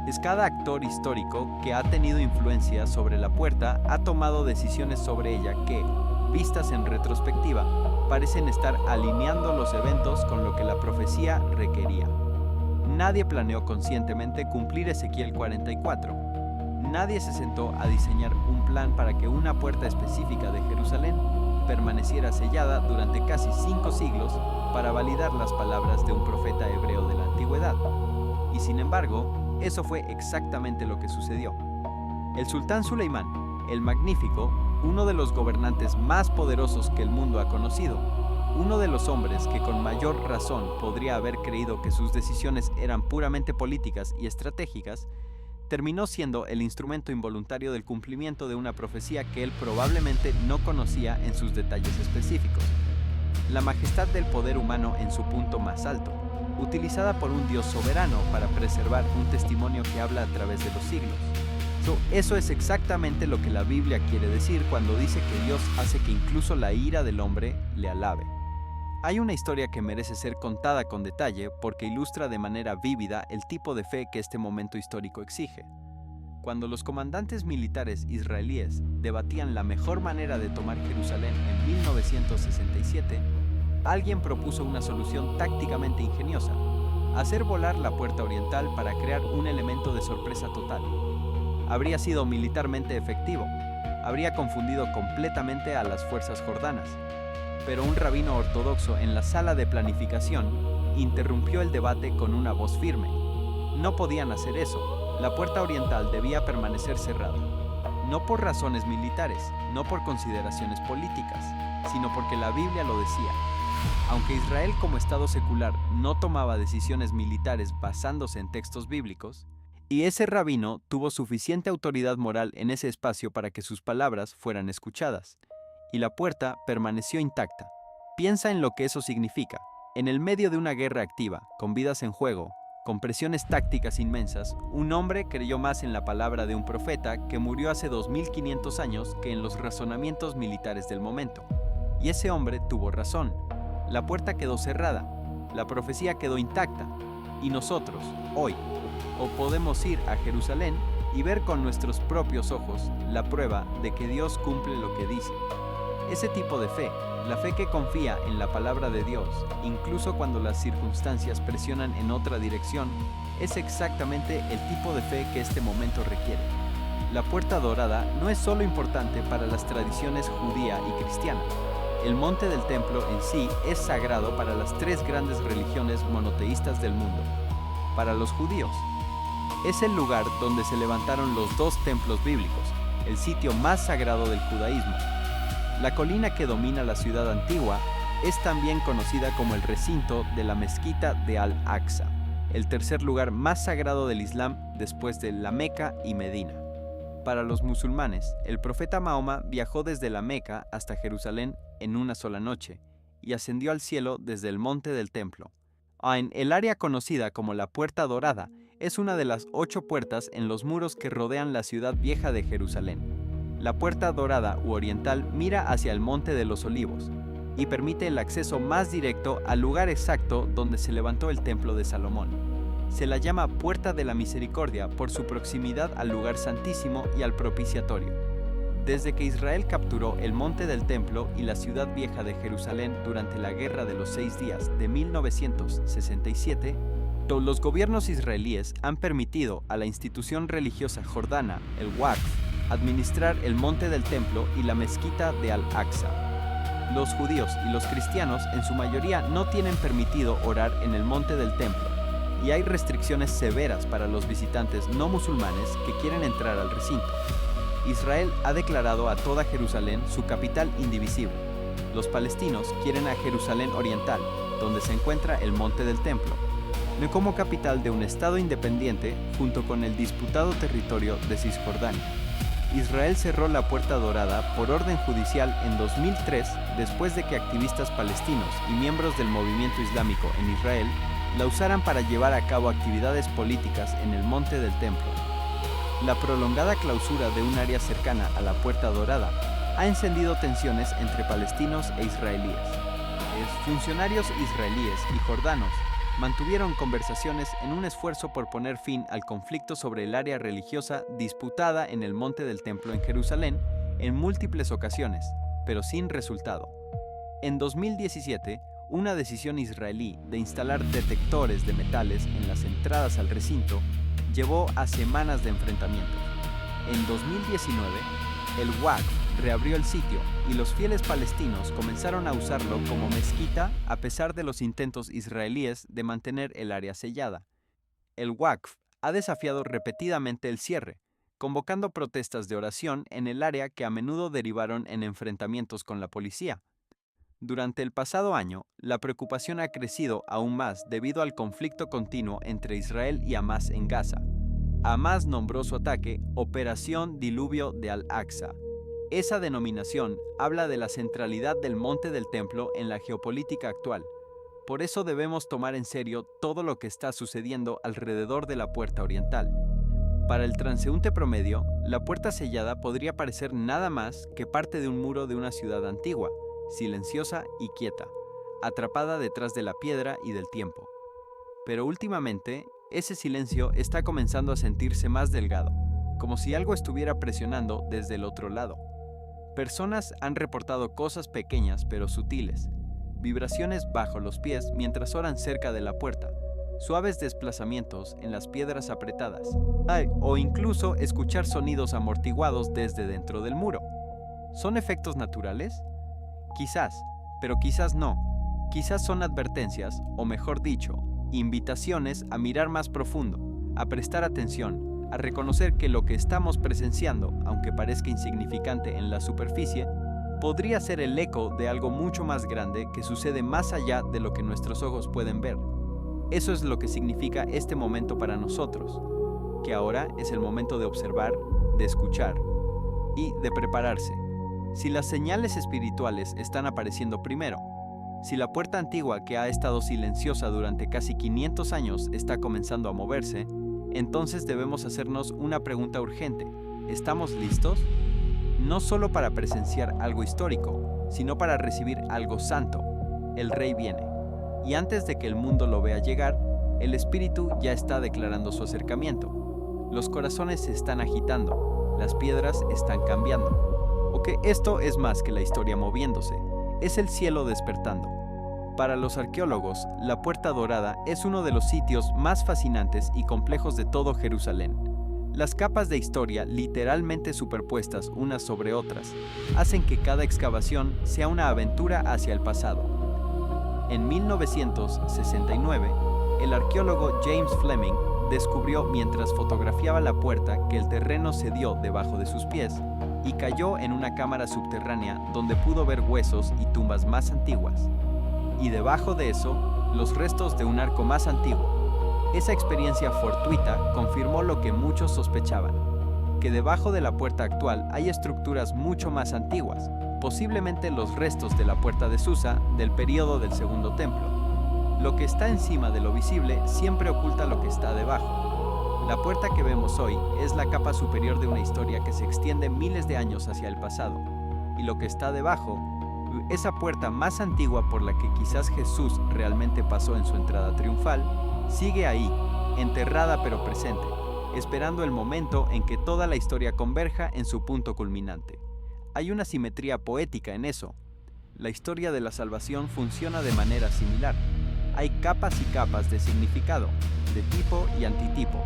Es cada actor histórico que ha tenido influencia sobre la puerta ha tomado decisiones sobre ella que, vistas en retrospectiva, parecen estar alineando los eventos con lo que la profecía requería. Nadie planeó conscientemente cumplir Ezequiel 44. Nadie se sentó a diseñar un plan para que una puerta específica de Jerusalén permaneciera sellada durante casi 5 siglos para validar las palabras de un profeta hebreo de la antigüedad. Y sin embargo, eso fue exactamente lo que sucedió. El sultán Suleimán, el Magnífico, uno de los gobernantes más poderosos que el mundo ha conocido, uno de los hombres que con mayor razón podría haber creído que sus decisiones eran puramente políticas y estratégicas, terminó siendo el instrumento involuntario del cumplimiento de una profecía que él probablemente no conocía en sus detalles específicos. La majestad del poder humano en su punto más alto, utilizada por un Dios soberano para preservar un testimonio que habla a través de los siglos. Eso es exactamente lo que la Biblia quiere decir cuando dice que Dios hace que incluso la ira del hombre le alabe. Hay una historia que merece ser contada con detalle porque ilustra de manera vívida el tipo de fe que este momento histórico exige. Cuando los comandantes militares israelíes debatían la mejor manera de tomar Jerusalén en 1967, alguien propuso una solución tácticamente ingeniosa: hacer volar la puerta oriental para crear un elemento de sorpresa total. Habría sido militarmente efectivo, habría confundido completamente a las fuerzas jordanas, pero un rabino ortodoxo en la sala de planificación interrumpió el debate con una voz firme. No podían hacer eso, la puerta oriental debía permanecer cerrada, no por razones militares, no por consideraciones políticas, sino porque la Biblia lo decía. Aunque Israel como Estado secular no tomaba decisiones militares basándose en textos bíblicos, y ese rabino tuvo suficiente autoridad moral en ese espacio para que sus palabras fueran escuchadas, y la puerta permaneció intacta. Piensa en lo que eso significa. En el medio de una guerra activa, con vidas en juego, con presiones tácticas inmensas, un hombre creyó más en la palabra de un profeta que murió hace 2500 años que en los razonamientos militares del momento. Y ese hombre tuvo razón. La puerta quedó cerrada, la profecía quedó intacta, Y nosotros, hoy, o podemos ir a Jerusalén y ver con nuestros propios ojos la prueba de que Dios cumple lo que dice. Ese tipo de fe, la fe que confía en la palabra de Dios, incluso cuando las circunstancias presionan en otra dirección, es exactamente el tipo de fe que este momento requiere. La puerta dorada no es solo importante para las tradiciones judía y cristiana. El monte del templo en sí es sagrado para las tres grandes religiones monoteístas del mundo. Para los judíos, es el lugar donde se levantaron los dos templos bíblicos, el sitio más sagrado del judaísmo. La colina que domina la ciudad antigua es también conocida como el recinto de la mezquita de Al-Aqsa, el tercer lugar más sagrado del Islam después de la Meca y Medina. Para los musulmanes, el profeta Mahoma viajó desde la Meca hasta Jerusalén en una sola noche y ascendió al cielo desde el monte del templo. En el área conocida como la Puerta Dorada es una de las 8 puertas en los muros que rodean la ciudad vieja de Jerusalén. La Puerta Dorada u Oriental mira hacia el Monte de los Olivos y permite el acceso más directo al lugar exacto donde se levantó el Templo de Salomón. Se la llama Puerta de la Misericordia por su proximidad al lugar santísimo y al propiciatorio. Desde que Israel capturó el Monte del Templo y la ciudad vieja de Jerusalén durante la Guerra de los 6 Días de 1967, los gobiernos israelíes han permitido a la institución religiosa jordana, el Waqf, administrar el Monte del Templo y la mezquita de Al-Aqsa. Los judíos y los cristianos en su mayoría no tienen permitido orar en el Monte del Templo, y hay restricciones severas para los visitantes no musulmanes que quieren entrar al recinto. Israel ha declarado a toda Jerusalén su capital indivisible. Los palestinos quieren a Jerusalén Oriental, donde se encuentra el Monte del Templo, no como capital de un estado independiente junto con el disputado territorio de Cisjordania. Israel cerró la Puerta Dorada por orden judicial en 2003 después de que activistas palestinos y miembros del movimiento islámico en Israel la usaran para llevar a cabo actividades políticas en el Monte del Templo. La prolongada clausura de un área cercana a la Puerta Dorada ha encendido tensiones entre palestinos e israelíes. Funcionarios israelíes y jordanos mantuvieron conversaciones en un esfuerzo por poner fin al conflicto sobre el área religiosa disputada en el Monte del Templo en Jerusalén en múltiples ocasiones, pero sin resultado. En 2017, una decisión israelí de instalar detectores de metales en las entradas al recinto llevó a semanas de enfrentamientos. En 2019, el Waqf reabrió el sitio y los fieles palestinos comenzaron a usarlo como mezquita a pesar de los intentos israelíes de mantener el área sellada. El Waqf ha desafiado repetidamente el cierre, convocando protestas de oración en el área que a menudo derivaron en enfrentamientos con la policía. Durante el pasado año, la preocupación ha crecido aún más debido al conflicto continuo entre Israel y Hamás en Gaza. Hamás nombró su ataque Operación Diluvio de Al-Aqsa. Esa denominación habla de la centralidad del Monte del Templo en la geopolítica actual. Por eso debemos tomar en serio todo lo que está sucediendo alrededor de la Puerta Oriental. Para el transeúnte promedio, la puerta sellada podría parecer nada más que parte de un muro de una ciudad antigua, silenciosa y quieta, atrapada detrás de la piedra y del tiempo. Pero últimamente, ese silencio está comenzando a sentirse más delgado, como si algo estuviera presionando desde el otro lado. Personas han reportado cosas pequeñas pero sutiles, vibraciones bajo los pies mientras oran cerca de la puerta, suaves desplazamientos en las piedras apretadas, o incluso escuchar sonidos amortiguados desde dentro del muro. ¿Son efectos naturales? Quizás, pero quizás no. Quizás son advertencias, o mejor dicho, invitaciones a mirar más profundo, a prestar atención, a reconocer que lo que estamos presenciando, aunque parezca insignificante en la superficie, podría ser el eco de algo mucho más grande que sucede más allá de lo que nuestros ojos pueden ver. Eso es lo que significa este momento para nosotros, que ahora es el momento de observar, de escuchar y de prepararse. Si las señales espirituales están apareciendo primero, si la puerta antigua que ha estado silenciosa durante casi 500 años está comenzando a moverse, entonces debemos hacernos una pregunta urgente. ¿Estamos listos? No solo para presenciar algo histórico, sino para recibir algo santo. El Rey viene. Y antes de que el mundo lo vea llegar, El Espíritu ya está declarando su acercamiento. Los corazones se están agitando, las piedras están cambiando. O que esto es más que la historia moviéndose, es el cielo despertando. Para los arqueólogos, la Puerta Dorada es uno de los sitios más fascinantes y complejos de todo Jerusalén. Las capas de historia, literalmente superpuestas unas sobre otras, hacen que cada excavación sea una aventura hacia el pasado. En 1969, el arqueólogo James Fleming descubrió mientras fotografiaba la puerta que el terreno cedió debajo de sus pies y cayó en una cámara subterránea donde pudo ver huesos y tumbas más antiguas. Y debajo de eso, los restos de un arco más antiguo. Esa experiencia fortuita confirmó lo que muchos sospechaban, que debajo de la puerta actual hay estructuras mucho más antiguas, posiblemente los restos de la puerta de Susa del período del Segundo Templo. Lo que está encima de lo visible siempre oculta lo que está debajo. La puerta que vemos hoy es la capa superior de una historia que se extiende miles de años hacia el pasado, y lo que está debajo, esa puerta más antigua por la que quizás Jesús realmente pasó en su entrada triunfal, sigue ahí, enterrada pero presente, esperando el momento en que toda la historia converja en su punto culminante. Hay una simetría poética en eso. La historia de la salvación funciona de manera similar. Hay capas y capas de significado, de tipo y antitipo,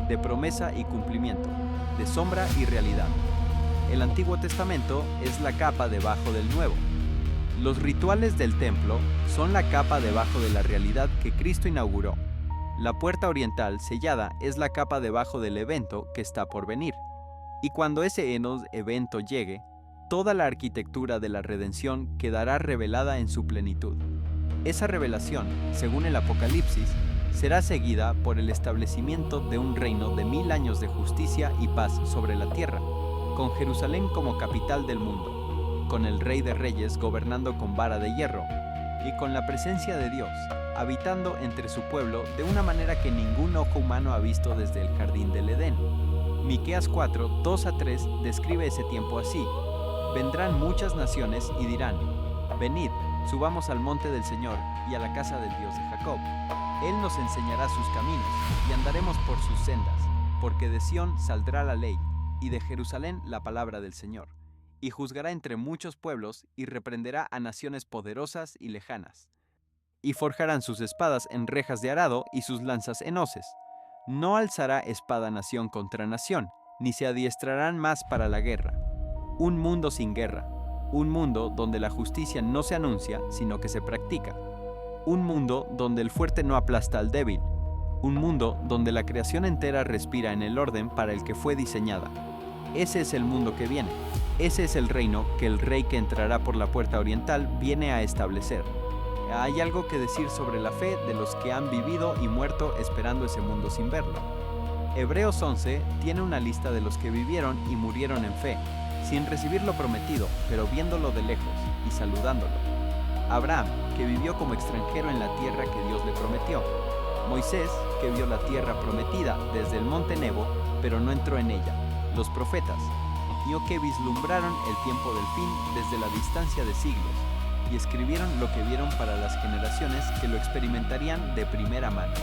de promesa y cumplimiento, de sombra y realidad. El Antiguo Testamento es la capa debajo del Nuevo. Los rituales del templo son la capa debajo de la realidad que Cristo inauguró. La puerta oriental sellada es la capa debajo del evento que está por venir. Y cuando ese evento llegue, toda la arquitectura de la redención quedará revelada en su plenitud. Esa revelación, según el Apocalipsis, será seguida por el establecimiento de un reino de 1000 años de justicia y paz sobre la tierra, con Jerusalén como capital del mundo, con el Rey de Reyes gobernando con vara de hierro, y con la presencia de Dios, habitando entre su pueblo de una manera que ningún ojo humano ha visto desde el jardín del Edén. Miqueas 4, 2-3 describe ese tiempo así: vendrán muchas naciones y dirán, venid, subamos al monte del Señor y a la casa del Dios de Jacob. Él nos enseñará sus caminos y andaremos por sus sendas, porque de Sión saldrá la ley y de Jerusalén la palabra del Señor, y juzgará entre muchos pueblos y reprenderá a naciones poderosas y lejanas. Y forjarán sus espadas en rejas de arado y sus lanzas en hoces. No alzará espada nación contra nación, ni se adiestrarán más para la guerra. Un mundo sin guerra, un mundo donde la justicia no se anuncia, sino que se practica. Un mundo donde el fuerte no aplasta al débil. Un mundo donde la creación entera respira en el orden para el que fue diseñada. Ese es el mundo que viene. Ese es el reino que el rey que entrará por la puerta oriental viene a establecer. Hay algo que decir sobre la fe de los que han vivido y muerto esperando ese mundo sin verlo. Hebreos 11 tiene una lista de los que vivieron y murieron en fe, sin recibir lo prometido, pero viéndolo de lejos y saludándolo. Abraham, que vivió como extranjero en la tierra que Dios le prometió. Moisés, que vio la tierra prometida desde el monte Nebo, pero no entró en ella. Los profetas, que vislumbraron el tiempo del fin desde la distancia de siglos, y escribieron lo que vieron para las generaciones que lo experimentarían de primera mano.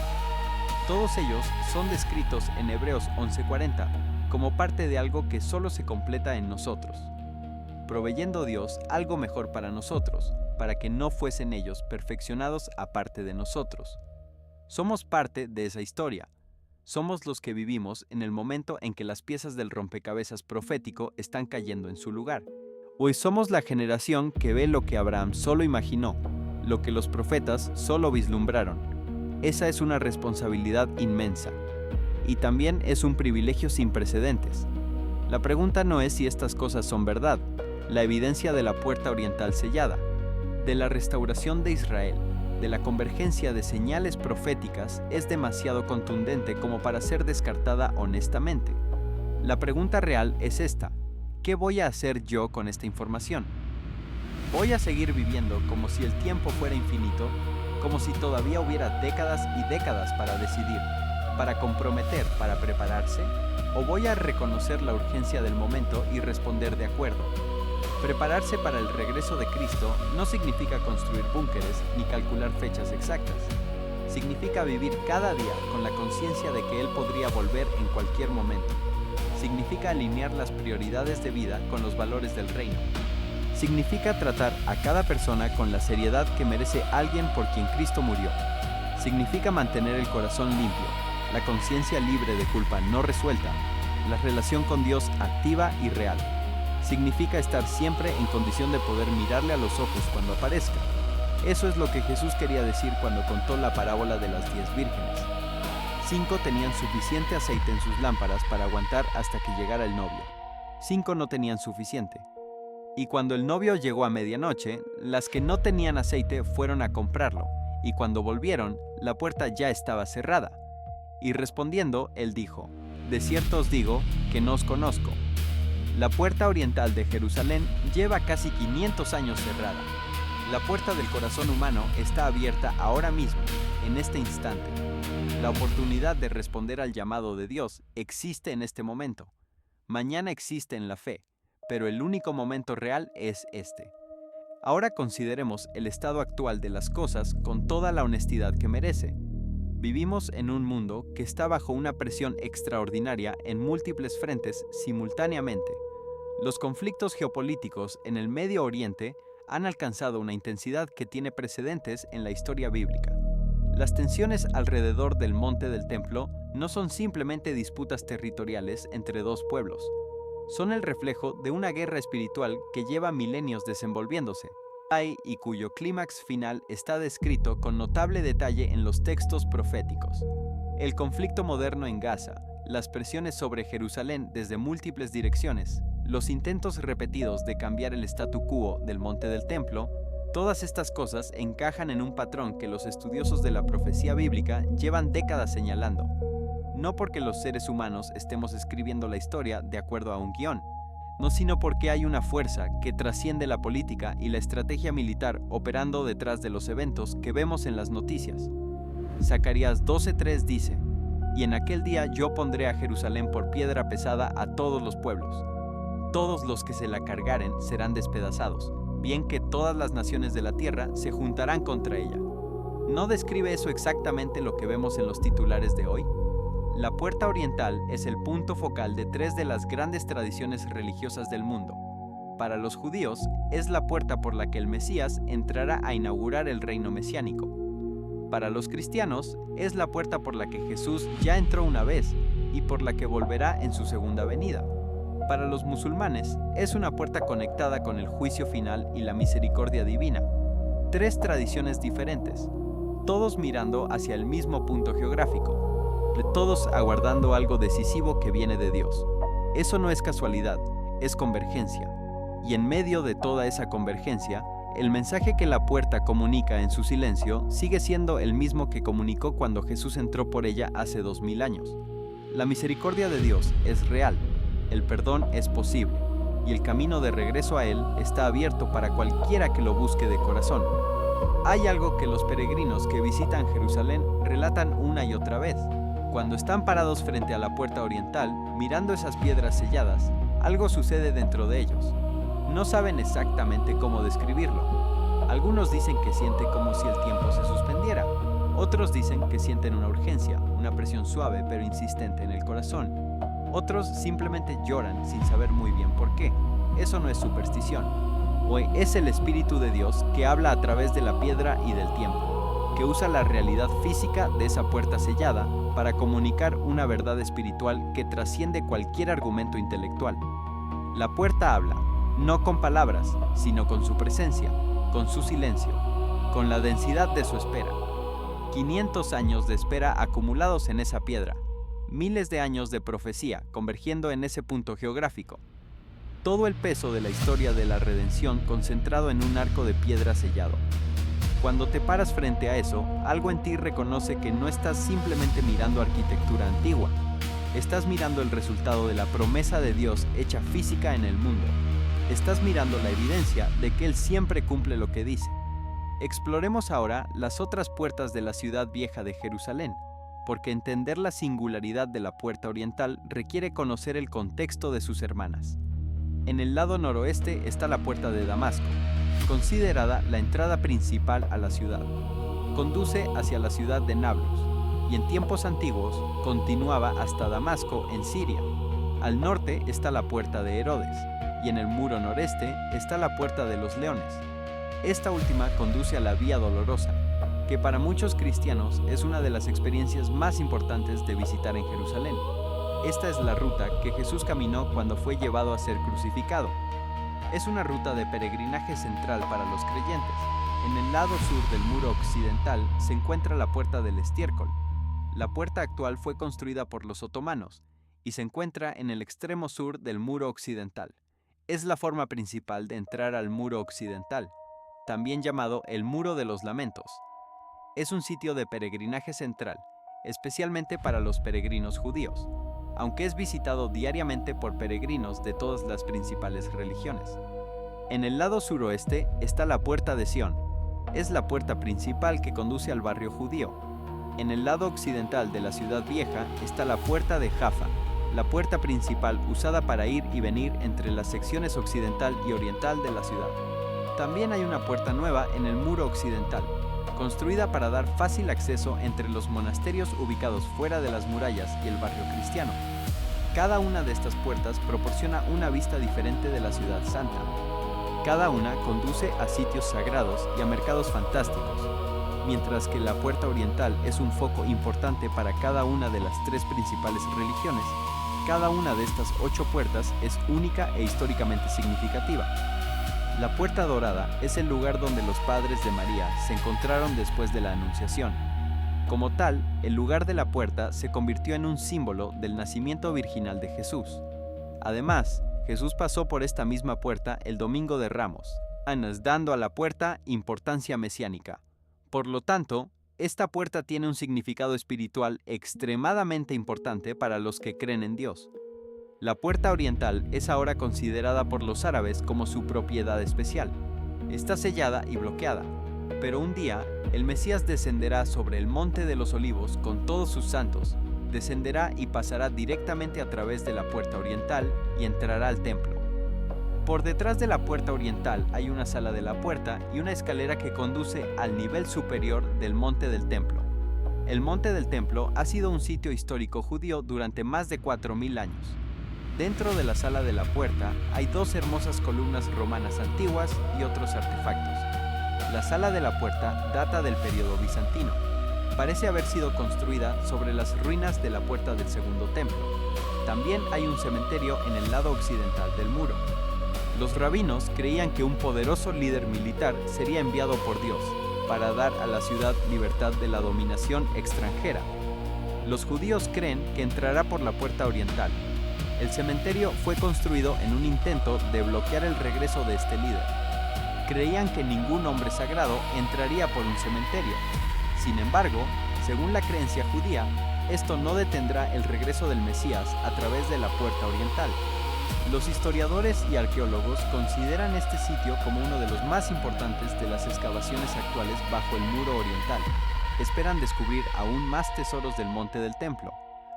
Todos ellos son descritos en Hebreos 11:40 como parte de algo que solo se completa en nosotros, proveyendo Dios algo mejor para nosotros, para que no fuesen ellos perfeccionados aparte de nosotros. Somos parte de esa historia. Somos los que vivimos en el momento en que las piezas del rompecabezas profético están cayendo en su lugar. Hoy somos la generación que ve lo que Abraham solo imaginó, lo que los profetas solo vislumbraron. Esa es una responsabilidad inmensa. Y también es un privilegio sin precedentes. La pregunta no es si estas cosas son verdad, la evidencia de la puerta oriental sellada, de la restauración de Israel, de la convergencia de señales proféticas es demasiado contundente como para ser descartada honestamente. La pregunta real es esta: ¿qué voy a hacer yo con esta información? ¿Voy a seguir viviendo como si el tiempo fuera infinito, como si todavía hubiera décadas y décadas para decidir, para comprometer, para prepararse? ¿O voy a reconocer la urgencia del momento y responder de acuerdo? Prepararse para el regreso de Cristo no significa construir búnkeres ni calcular fechas exactas. Significa vivir cada día con la conciencia de que Él podría volver en cualquier momento. Significa alinear las prioridades de vida con los valores del reino. Significa tratar a cada persona con la seriedad que merece alguien por quien Cristo murió. Significa mantener el corazón limpio, la conciencia libre de culpa no resuelta, la relación con Dios activa y real. Significa estar siempre en condición de poder mirarle a los ojos cuando aparezca. Eso es lo que Jesús quería decir cuando contó la parábola de las 10 vírgenes. 5 tenían suficiente aceite en sus lámparas para aguantar hasta que llegara el novio. 5 no tenían suficiente. Y cuando el novio llegó a medianoche, las que no tenían aceite fueron a comprarlo, y cuando volvieron, la puerta ya estaba cerrada. Y respondiendo, él dijo: de cierto os digo que no os conozco. La puerta oriental de Jerusalén lleva casi 500 años cerrada. La puerta del corazón humano está abierta ahora mismo, en este instante. La oportunidad de responder al llamado de Dios existe en este momento. Mañana existe en la fe, pero el único momento real es este. Ahora consideremos el estado actual de las cosas con toda la honestidad que merece. Vivimos en un mundo que está bajo una presión extraordinaria en múltiples frentes simultáneamente. Los conflictos geopolíticos en el Medio Oriente han alcanzado una intensidad que tiene precedentes en la historia bíblica. Las tensiones alrededor del monte del templo no son simplemente disputas territoriales entre dos pueblos. Son el reflejo de una guerra espiritual que lleva milenios desenvolviéndose, y cuyo clímax final está descrito con notable detalle en los textos proféticos. El conflicto moderno en Gaza, las presiones sobre Jerusalén desde múltiples direcciones, los intentos repetidos de cambiar el statu quo del monte del templo, todas estas cosas encajan en un patrón que los estudiosos de la profecía bíblica llevan décadas señalando. No porque los seres humanos estemos escribiendo la historia de acuerdo a un guión, no sino porque hay una fuerza que trasciende la política y la estrategia militar operando detrás de los eventos que vemos en las noticias. Zacarías 12:3 dice: y en aquel día yo pondré a Jerusalén por piedra pesada a todos los pueblos. Todos los que se la cargaren serán despedazados, bien que todas las naciones de la tierra se juntarán contra ella. ¿No describe eso exactamente lo que vemos en los titulares de hoy? La puerta oriental es el punto focal de 3 de las grandes tradiciones religiosas del mundo. Para los judíos, es la puerta por la que el Mesías entrará a inaugurar el reino mesiánico. Para los cristianos, es la puerta por la que Jesús ya entró una vez y por la que volverá en su segunda venida. Para los musulmanes, es una puerta conectada con el juicio final y la misericordia divina. 3 tradiciones diferentes, todos mirando hacia el mismo punto geográfico, todos aguardando algo decisivo que viene de Dios. Eso no es casualidad, es convergencia. Y en medio de toda esa convergencia, el mensaje que la puerta comunica en su silencio sigue siendo el mismo que comunicó cuando Jesús entró por ella hace 2000 años. La misericordia de Dios es real, el perdón es posible, y el camino de regreso a Él está abierto para cualquiera que lo busque de corazón. Hay algo que los peregrinos que visitan Jerusalén relatan una y otra vez. Cuando están parados frente a la puerta oriental, mirando esas piedras selladas, algo sucede dentro de ellos. No saben exactamente cómo describirlo. Algunos dicen que sienten como si el tiempo se suspendiera. Otros dicen que sienten una urgencia, una presión suave pero insistente en el corazón. Otros simplemente lloran sin saber muy bien por qué. Eso no es superstición. O es el Espíritu de Dios que habla a través de la piedra y del tiempo, que usa la realidad física de esa puerta sellada para comunicar una verdad espiritual que trasciende cualquier argumento intelectual. La puerta habla, no con palabras, sino con su presencia, con su silencio, con la densidad de su espera. 500 años de espera acumulados en esa piedra, miles de años de profecía convergiendo en ese punto geográfico. Todo el peso de la historia de la redención concentrado en un arco de piedra sellado. Cuando te paras frente a eso, algo en ti reconoce que no estás simplemente mirando arquitectura antigua. Estás mirando el resultado de la promesa de Dios hecha física en el mundo. Estás mirando la evidencia de que Él siempre cumple lo que dice. Exploremos ahora las otras puertas de la ciudad vieja de Jerusalén, porque entender la singularidad de la puerta oriental requiere conocer el contexto de sus hermanas. En el lado noroeste está la puerta de Damasco, considerada la entrada principal a la ciudad. conduce hacia la ciudad de Nablus, y en tiempos antiguos continuaba hasta Damasco en Siria. Al norte está la puerta de Herodes, y en el muro noreste está la puerta de los leones. Esta última conduce a la Vía Dolorosa, que para muchos cristianos es una de las experiencias más importantes de visitar en Jerusalén. Esta es la ruta que Jesús caminó cuando fue llevado a ser crucificado. Es una ruta de peregrinaje central para los creyentes. En el lado sur del muro occidental se encuentra la puerta del estiércol. La puerta actual fue construida por los otomanos y se encuentra en el extremo sur del muro occidental. Es la forma principal de entrar al muro occidental, también llamado el Muro de los Lamentos. Es un sitio de peregrinaje central, especialmente para los peregrinos judíos, aunque es visitado diariamente por peregrinos de todas las principales religiones. En el lado suroeste está la Puerta de Sión. Es la puerta principal que conduce al barrio judío. En el lado occidental de la ciudad vieja está la Puerta de Jaffa, la puerta principal usada para ir y venir entre las secciones occidental y oriental de la ciudad. También hay una puerta nueva en el muro occidental, construida para dar fácil acceso entre los monasterios ubicados fuera de las murallas y el barrio cristiano. Cada una de estas puertas proporciona una vista diferente de la ciudad santa. Cada una conduce a sitios sagrados y a mercados fantásticos, mientras que la puerta oriental es un foco importante para cada una de las tres principales religiones. Cada una de estas 8 puertas es única e históricamente significativa. La Puerta Dorada es el lugar donde los padres de María se encontraron después de la Anunciación. Como tal, el lugar de la puerta se convirtió en un símbolo del nacimiento virginal de Jesús. Además, Jesús pasó por esta misma puerta el Domingo de Ramos, dando a la puerta importancia mesiánica. Por lo tanto, esta puerta tiene un significado espiritual extremadamente importante para los que creen en Dios. La puerta oriental es ahora considerada por los árabes como su propiedad especial. Está sellada y bloqueada, pero un día el Mesías descenderá sobre el Monte de los Olivos con todos sus santos, descenderá y pasará directamente a través de la puerta oriental y entrará al templo. Por detrás de la puerta oriental hay una sala de la puerta y una escalera que conduce al nivel superior del Monte del Templo. El Monte del Templo ha sido un sitio histórico judío durante más de 4000 años. Dentro de la sala de la puerta hay 2 hermosas columnas romanas antiguas y otros artefactos. La sala de la puerta data del periodo bizantino. Parece haber sido construida sobre las ruinas de la puerta del segundo templo. También hay un cementerio en el lado occidental del muro. Los rabinos creían que un poderoso líder militar sería enviado por Dios para dar a la ciudad libertad de la dominación extranjera. Los judíos creen que entrará por la puerta oriental. El cementerio fue construido en un intento de bloquear el regreso de este líder. Creían que ningún hombre sagrado entraría por un cementerio. Sin embargo, según la creencia judía, esto no detendrá el regreso del Mesías a través de la puerta oriental. Los historiadores y arqueólogos consideran este sitio como uno de los más importantes de las excavaciones actuales bajo el muro oriental. Esperan descubrir aún más tesoros del Monte del Templo.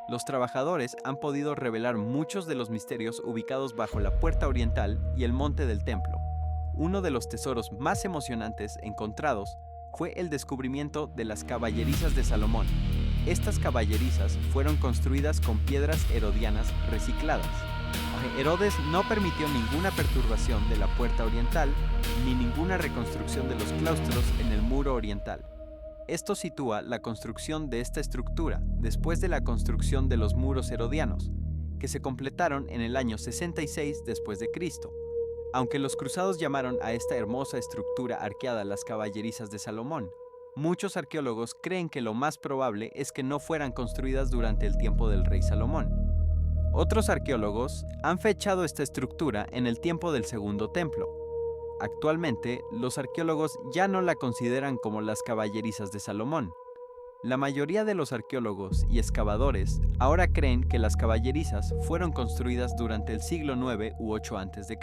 Los trabajadores han podido revelar muchos de los misterios ubicados bajo la puerta oriental y el Monte del Templo. Uno de los tesoros más emocionantes encontrados fue el descubrimiento de las caballerizas de Salomón. Estas caballerizas fueron construidas con piedras herodianas recicladas. Herodes no permitió ninguna perturbación de la puerta oriental ni ninguna reconstrucción de los claustros en el muro oriental. Esto sitúa la construcción de esta estructura después de la construcción de los muros herodianos, que se completaron en el año 66 después de Cristo. Aunque los cruzados llamaron a esta hermosa estructura arqueada las caballerizas de Salomón, muchos arqueólogos creen que lo más probable es que no fueran construidas durante el tiempo del rey Salomón. Otros arqueólogos han fechado esta estructura en el tiempo del Segundo Templo. Actualmente, los arqueólogos ya no la consideran como las caballerizas de Salomón. La mayoría de los arqueólogos y excavadores ahora creen que las caballerizas fueron construidas durante el siglo IX u 8 a.C.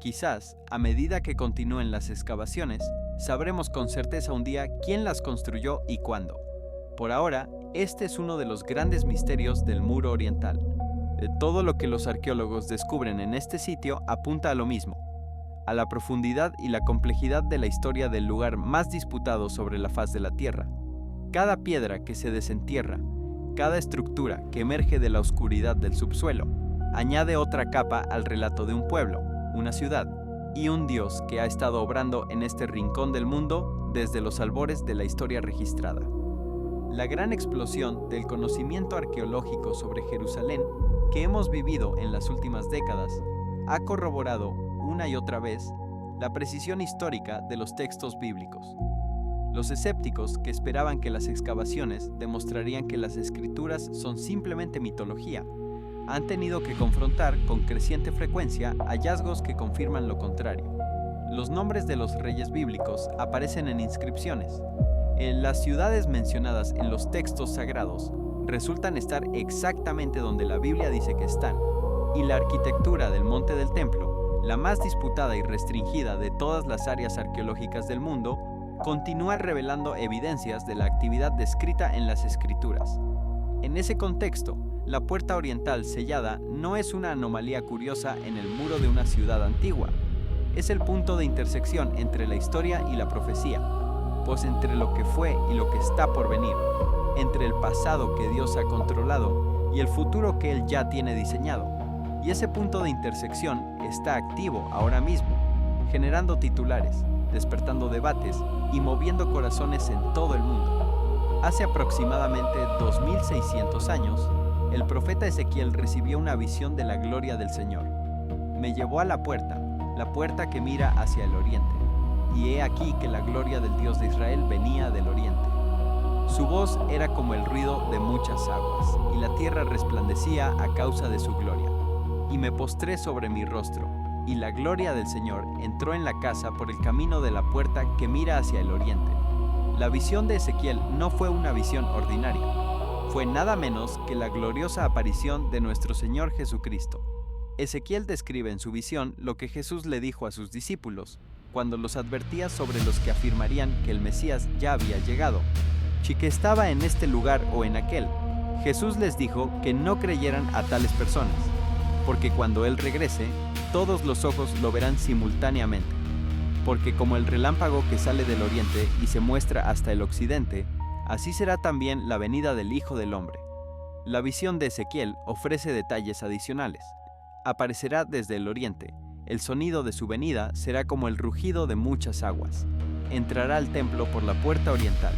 Quizás, a medida que continúen las excavaciones, sabremos con certeza un día quién las construyó y cuándo. Por ahora, este es uno de los grandes misterios del muro oriental. Todo lo que los arqueólogos descubren en este sitio apunta a lo mismo. a la profundidad y la complejidad de la historia del lugar más disputado sobre la faz de la Tierra. Cada piedra que se desentierra, cada estructura que emerge de la oscuridad del subsuelo, añade otra capa al relato de un pueblo, una ciudad y un Dios que ha estado obrando en este rincón del mundo desde los albores de la historia registrada. La gran explosión del conocimiento arqueológico sobre Jerusalén que hemos vivido en las últimas décadas ha corroborado una y otra vez la precisión histórica de los textos bíblicos. Los escépticos que esperaban que las excavaciones demostrarían que las escrituras son simplemente mitología, han tenido que confrontar con creciente frecuencia hallazgos que confirman lo contrario. Los nombres de los reyes bíblicos aparecen en inscripciones. Las ciudades mencionadas en los textos sagrados resultan estar exactamente donde la Biblia dice que están, y la arquitectura del Monte del Templo, la más disputada y restringida de todas las áreas arqueológicas del mundo, continúa revelando evidencias de la actividad descrita en las Escrituras. En ese contexto, la puerta oriental sellada no es una anomalía curiosa en el muro de una ciudad antigua. Es el punto de intersección entre la historia y la profecía, pues entre lo que fue y lo que está por venir, entre el pasado que Dios ha controlado y el futuro que Él ya tiene diseñado. Y ese punto de intersección está activo ahora mismo, generando titulares, despertando debates y moviendo corazones en todo el mundo. Hace aproximadamente 2600 años, el profeta Ezequiel recibió una visión de la gloria del Señor. Me llevó a la puerta que mira hacia el oriente, y he aquí que la gloria del Dios de Israel venía del oriente. Su voz era como el ruido de muchas aguas, y la tierra resplandecía a causa de su gloria. Y me postré sobre mi rostro, y la gloria del Señor entró en la casa por el camino de la puerta que mira hacia el oriente. La visión de Ezequiel no fue una visión ordinaria, fue nada menos que la gloriosa aparición de nuestro Señor Jesucristo. Ezequiel describe en su visión lo que Jesús le dijo a sus discípulos, cuando los advertía sobre los que afirmarían que el Mesías ya había llegado, si que estaba en este lugar o en aquel. Jesús les dijo que no creyeran a tales personas, porque cuando Él regrese, todos los ojos lo verán simultáneamente, porque como el relámpago que sale del oriente y se muestra hasta el occidente, así será también la venida del Hijo del Hombre. La visión de Ezequiel ofrece detalles adicionales. Aparecerá desde el oriente. El sonido de su venida será como el rugido de muchas aguas. Entrará al templo por la puerta oriental.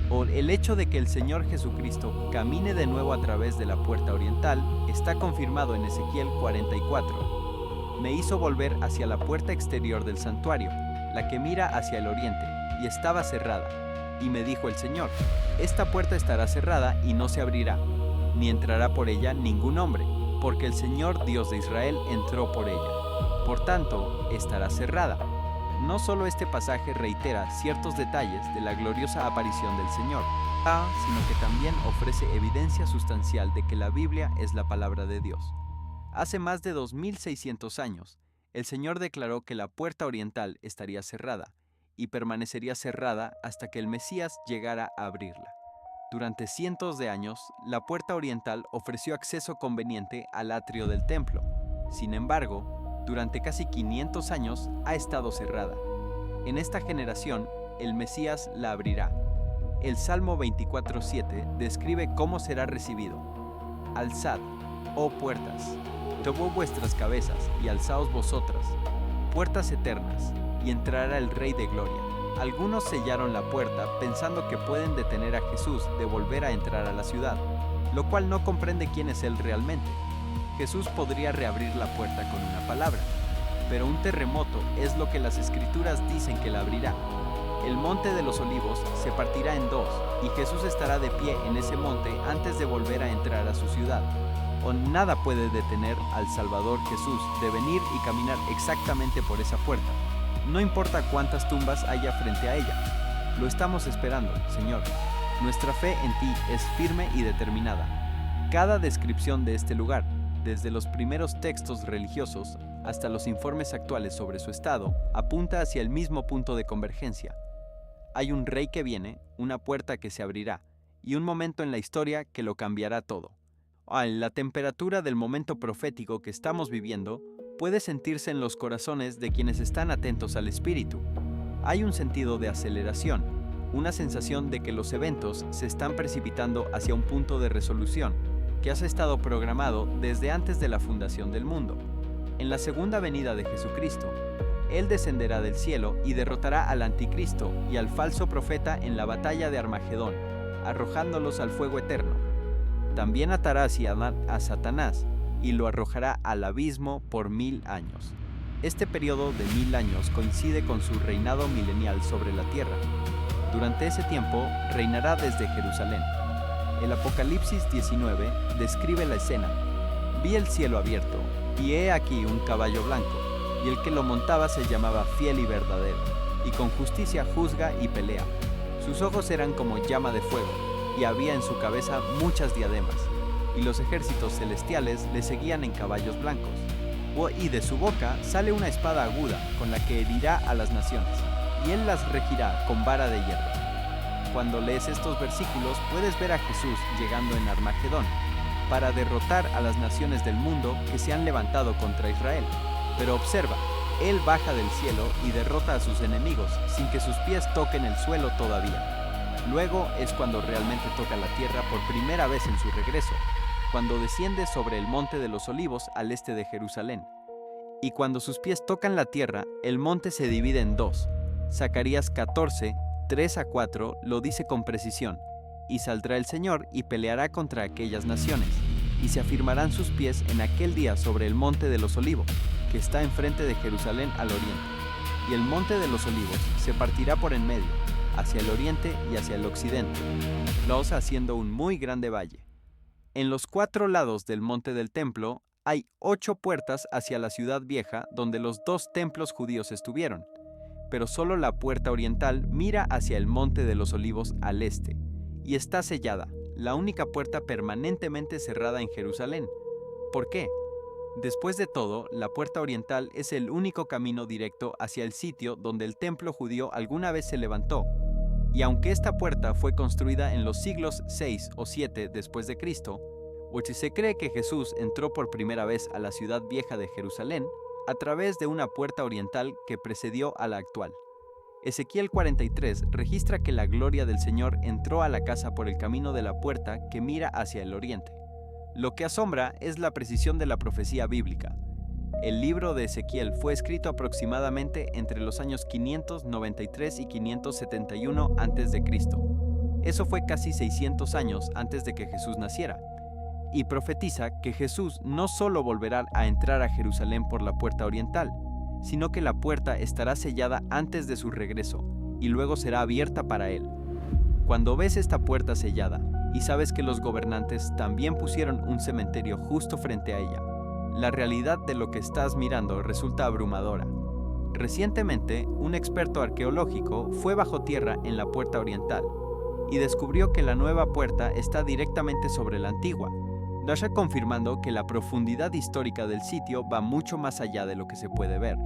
O el hecho de que el Señor Jesucristo camine de nuevo a través de la puerta oriental está confirmado en Ezequiel 44. Me hizo volver hacia la puerta exterior del santuario, la que mira hacia el oriente, y estaba cerrada. Y me dijo el Señor, esta puerta estará cerrada y no se abrirá, ni entrará por ella ningún hombre, porque el Señor Dios de Israel entró por ella. Por tanto, estará cerrada. No solo este pasaje reitera ciertos detalles de la gloriosa aparición del Señor, sino que también ofrece evidencia sustancial de que la Biblia es la palabra de Dios. Hace más de 2600 años, el Señor declaró que la puerta oriental estaría cerrada, y permanecería cerrada hasta que el Mesías llegara a abrirla. Durante cientos de años, la puerta oriental ofreció acceso conveniente al atrio del templo. Sin embargo, durante casi 500 años ha estado cerrada. En esta generación, el Mesías la abrirá. El Salmo 24:7 describe cómo será recibido. Alzad, oh puertas, tomad vuestras cabezas y alzaos vosotras, puertas eternas, y entrará el Rey de Gloria. Algunos sellaron la puerta pensando que pueden detener a Jesús de volver a entrar a la ciudad, lo cual no comprende quién es Él realmente. Jesús podría reabrir la puerta con una palabra, pero un terremoto es lo que las Escrituras dicen que la abrirá. El monte de los olivos se partirá en dos, y Jesús estará de pie en ese monte antes de volver a entrar a su ciudad. O nada puede detener al Salvador Jesús de venir y caminar exactamente por esa puerta. No importa cuántas tumbas haya frente a ella. Lo estamos esperando, Señor. Nuestra fe en ti es firme y determinada. Cada descripción de este lugar, desde los primeros textos religiosos hasta los informes actuales sobre su estado, apunta hacia el mismo punto de convergencia. Hay un rey que viene, una puerta que se abrirá, y un momento en la historia que lo cambiará todo. La temperatura del momento profético que estamos viviendo puede sentirse en los corazones de quienes están atentos al Espíritu. Hay un sentido de aceleración, una sensación de que los eventos se están precipitando hacia un punto de resolución que ha estado programado desde antes de la fundación del mundo. En la segunda venida de Jesucristo, Él descenderá del cielo y derrotará al anticristo y al falso profeta en la batalla de Armagedón, arrojándolos al fuego eterno. También atará a Satanás y lo arrojará al abismo por 1000 años. Este periodo de 1000 años coincide con su reinado milenial sobre la tierra. Durante ese tiempo reinará desde Jerusalén. El Apocalipsis 19 describe la escena. Vi el cielo abierto, y he aquí un caballo blanco, y el que lo montaba se llamaba Fiel y Verdadero, y con justicia juzga y pelea. Sus ojos eran como llama de fuego, y había en su cabeza muchas diademas, y los ejércitos celestiales le seguían en caballos blancos. Y de su boca sale una espada aguda, con la que herirá a las naciones, y él las regirá con vara de hierro. Cuando lees estos versículos, puedes ver a Jesús llegando en Armagedón, para derrotar a las naciones del mundo que se han levantado contra Israel. Pero observa, Él baja del cielo y derrota a sus enemigos, sin que sus pies toquen el suelo todavía. Luego es cuando realmente toca la tierra por primera vez en su regreso, cuando desciende sobre el monte de los Olivos al este de Jerusalén. Y cuando sus pies tocan la tierra, el monte se divide en dos. Zacarías 14, 3-4 lo dice con precisión. Y saldrá el Señor y peleará contra aquellas naciones, y se afirmarán sus pies en aquel día sobre el monte de los Olivos, que está enfrente de Jerusalén al oriente. Y el monte de los Olivos se partirá por en medio, hacia el oriente y hacia el occidente, los haciendo un muy grande valle. En los 4 lados del monte del templo hay 8 puertas hacia la ciudad vieja donde los 2 templos judíos estuvieron, pero solo la puerta oriental mira hacia el monte de los Olivos al este, y está sellada, la única puerta permanentemente cerrada en Jerusalén. ¿Por qué? Después de todo, la puerta oriental es el único camino directo hacia el sitio donde el templo judío alguna vez se levantó, y aunque esta puerta fue construida en los siglos 6 o 7 después de Cristo, o si se cree que Jesús entró por primera vez a la ciudad vieja de Jerusalén a través de una puerta oriental que precedió a la actual. Ezequiel 43 registra que la gloria del Señor entró a la casa por el camino de la puerta que mira hacia el oriente. Lo que asombra es la precisión de la profecía bíblica. El libro de Ezequiel fue escrito aproximadamente entre los años 593 y 571 a.C. Eso fue casi 600 años antes de que Jesús naciera. Y profetiza que Jesús no solo volverá a entrar a Jerusalén por la puerta oriental, sino que la puerta estará sellada antes de su regreso, y luego será abierta para él. Cuando ves esta puerta sellada, y sabes que los gobernantes también pusieron un cementerio justo frente a ella, la realidad de lo que estás mirando resulta abrumadora. Recientemente, un experto arqueológico fue bajo tierra en la puerta oriental, y descubrió que la nueva puerta está directamente sobre la antigua, confirmando que la profundidad histórica del sitio va mucho más allá de lo que se puede ver.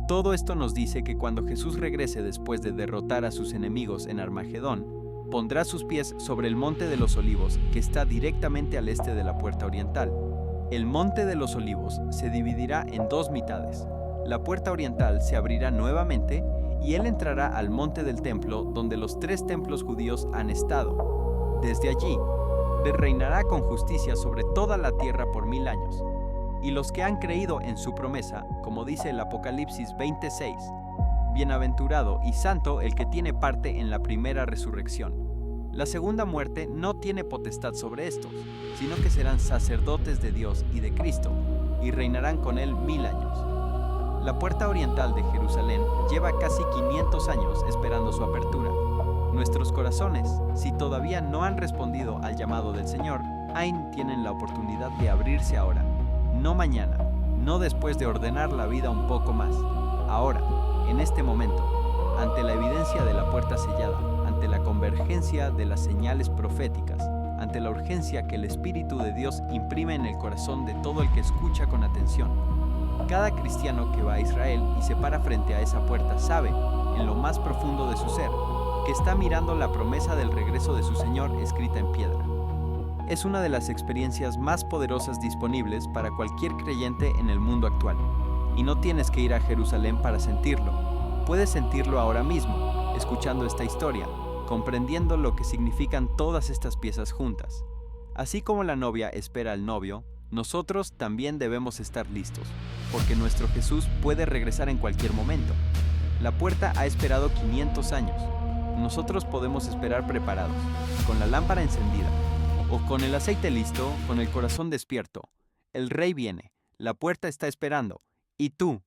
Todo esto nos dice que cuando Jesús regrese después de derrotar a sus enemigos en Armagedón, pondrá sus pies sobre el monte de los Olivos, que está directamente al este de la puerta oriental. El monte de los Olivos se dividirá en 2 mitades. La puerta oriental se abrirá nuevamente y él entrará al monte del templo donde los 3 templos judíos han estado. Desde allí, reinará con justicia sobre toda la tierra por 1000 años. Y los que han creído en su promesa, como dice el Apocalipsis 26, bienaventurado y santo el que tiene parte en la primera resurrección. La segunda muerte no tiene potestad sobre estos, sino que serán sacerdotes de Dios y de Cristo, y reinarán con él 1000 años. La puerta oriental de Jerusalén lleva casi 500 años esperando su apertura. Nuestros corazones, si todavía no han respondido al llamado del Señor, aún tienen la oportunidad de abrirse ahora, no mañana, no después de ordenar la vida un poco más, ahora, en este momento, ante la evidencia de la puerta sellada, ante la convergencia de las señales proféticas, ante la urgencia que el Espíritu de Dios imprime en el corazón de todo el que escucha con atención. Cada cristiano que va a Israel y se para frente a esa puerta sabe, en lo más profundo de su ser, que está mirando la promesa del regreso de su Señor escrita en piedra. Es una de las experiencias más poderosas disponibles para cualquier creyente en el mundo actual. Y no tienes que ir a Jerusalén para sentirlo. Puedes sentirlo ahora mismo, escuchando esta historia, comprendiendo lo que significan todas estas piezas juntas. Así como la novia espera al novio, nosotros también debemos estar listos, porque nuestro Jesús puede regresar en cualquier momento. La puerta ha esperado 500 años. Nosotros podemos esperar preparados, con la lámpara encendida, o con el aceite listo, con el corazón despierto. El Rey viene, la puerta está esperando, y tú,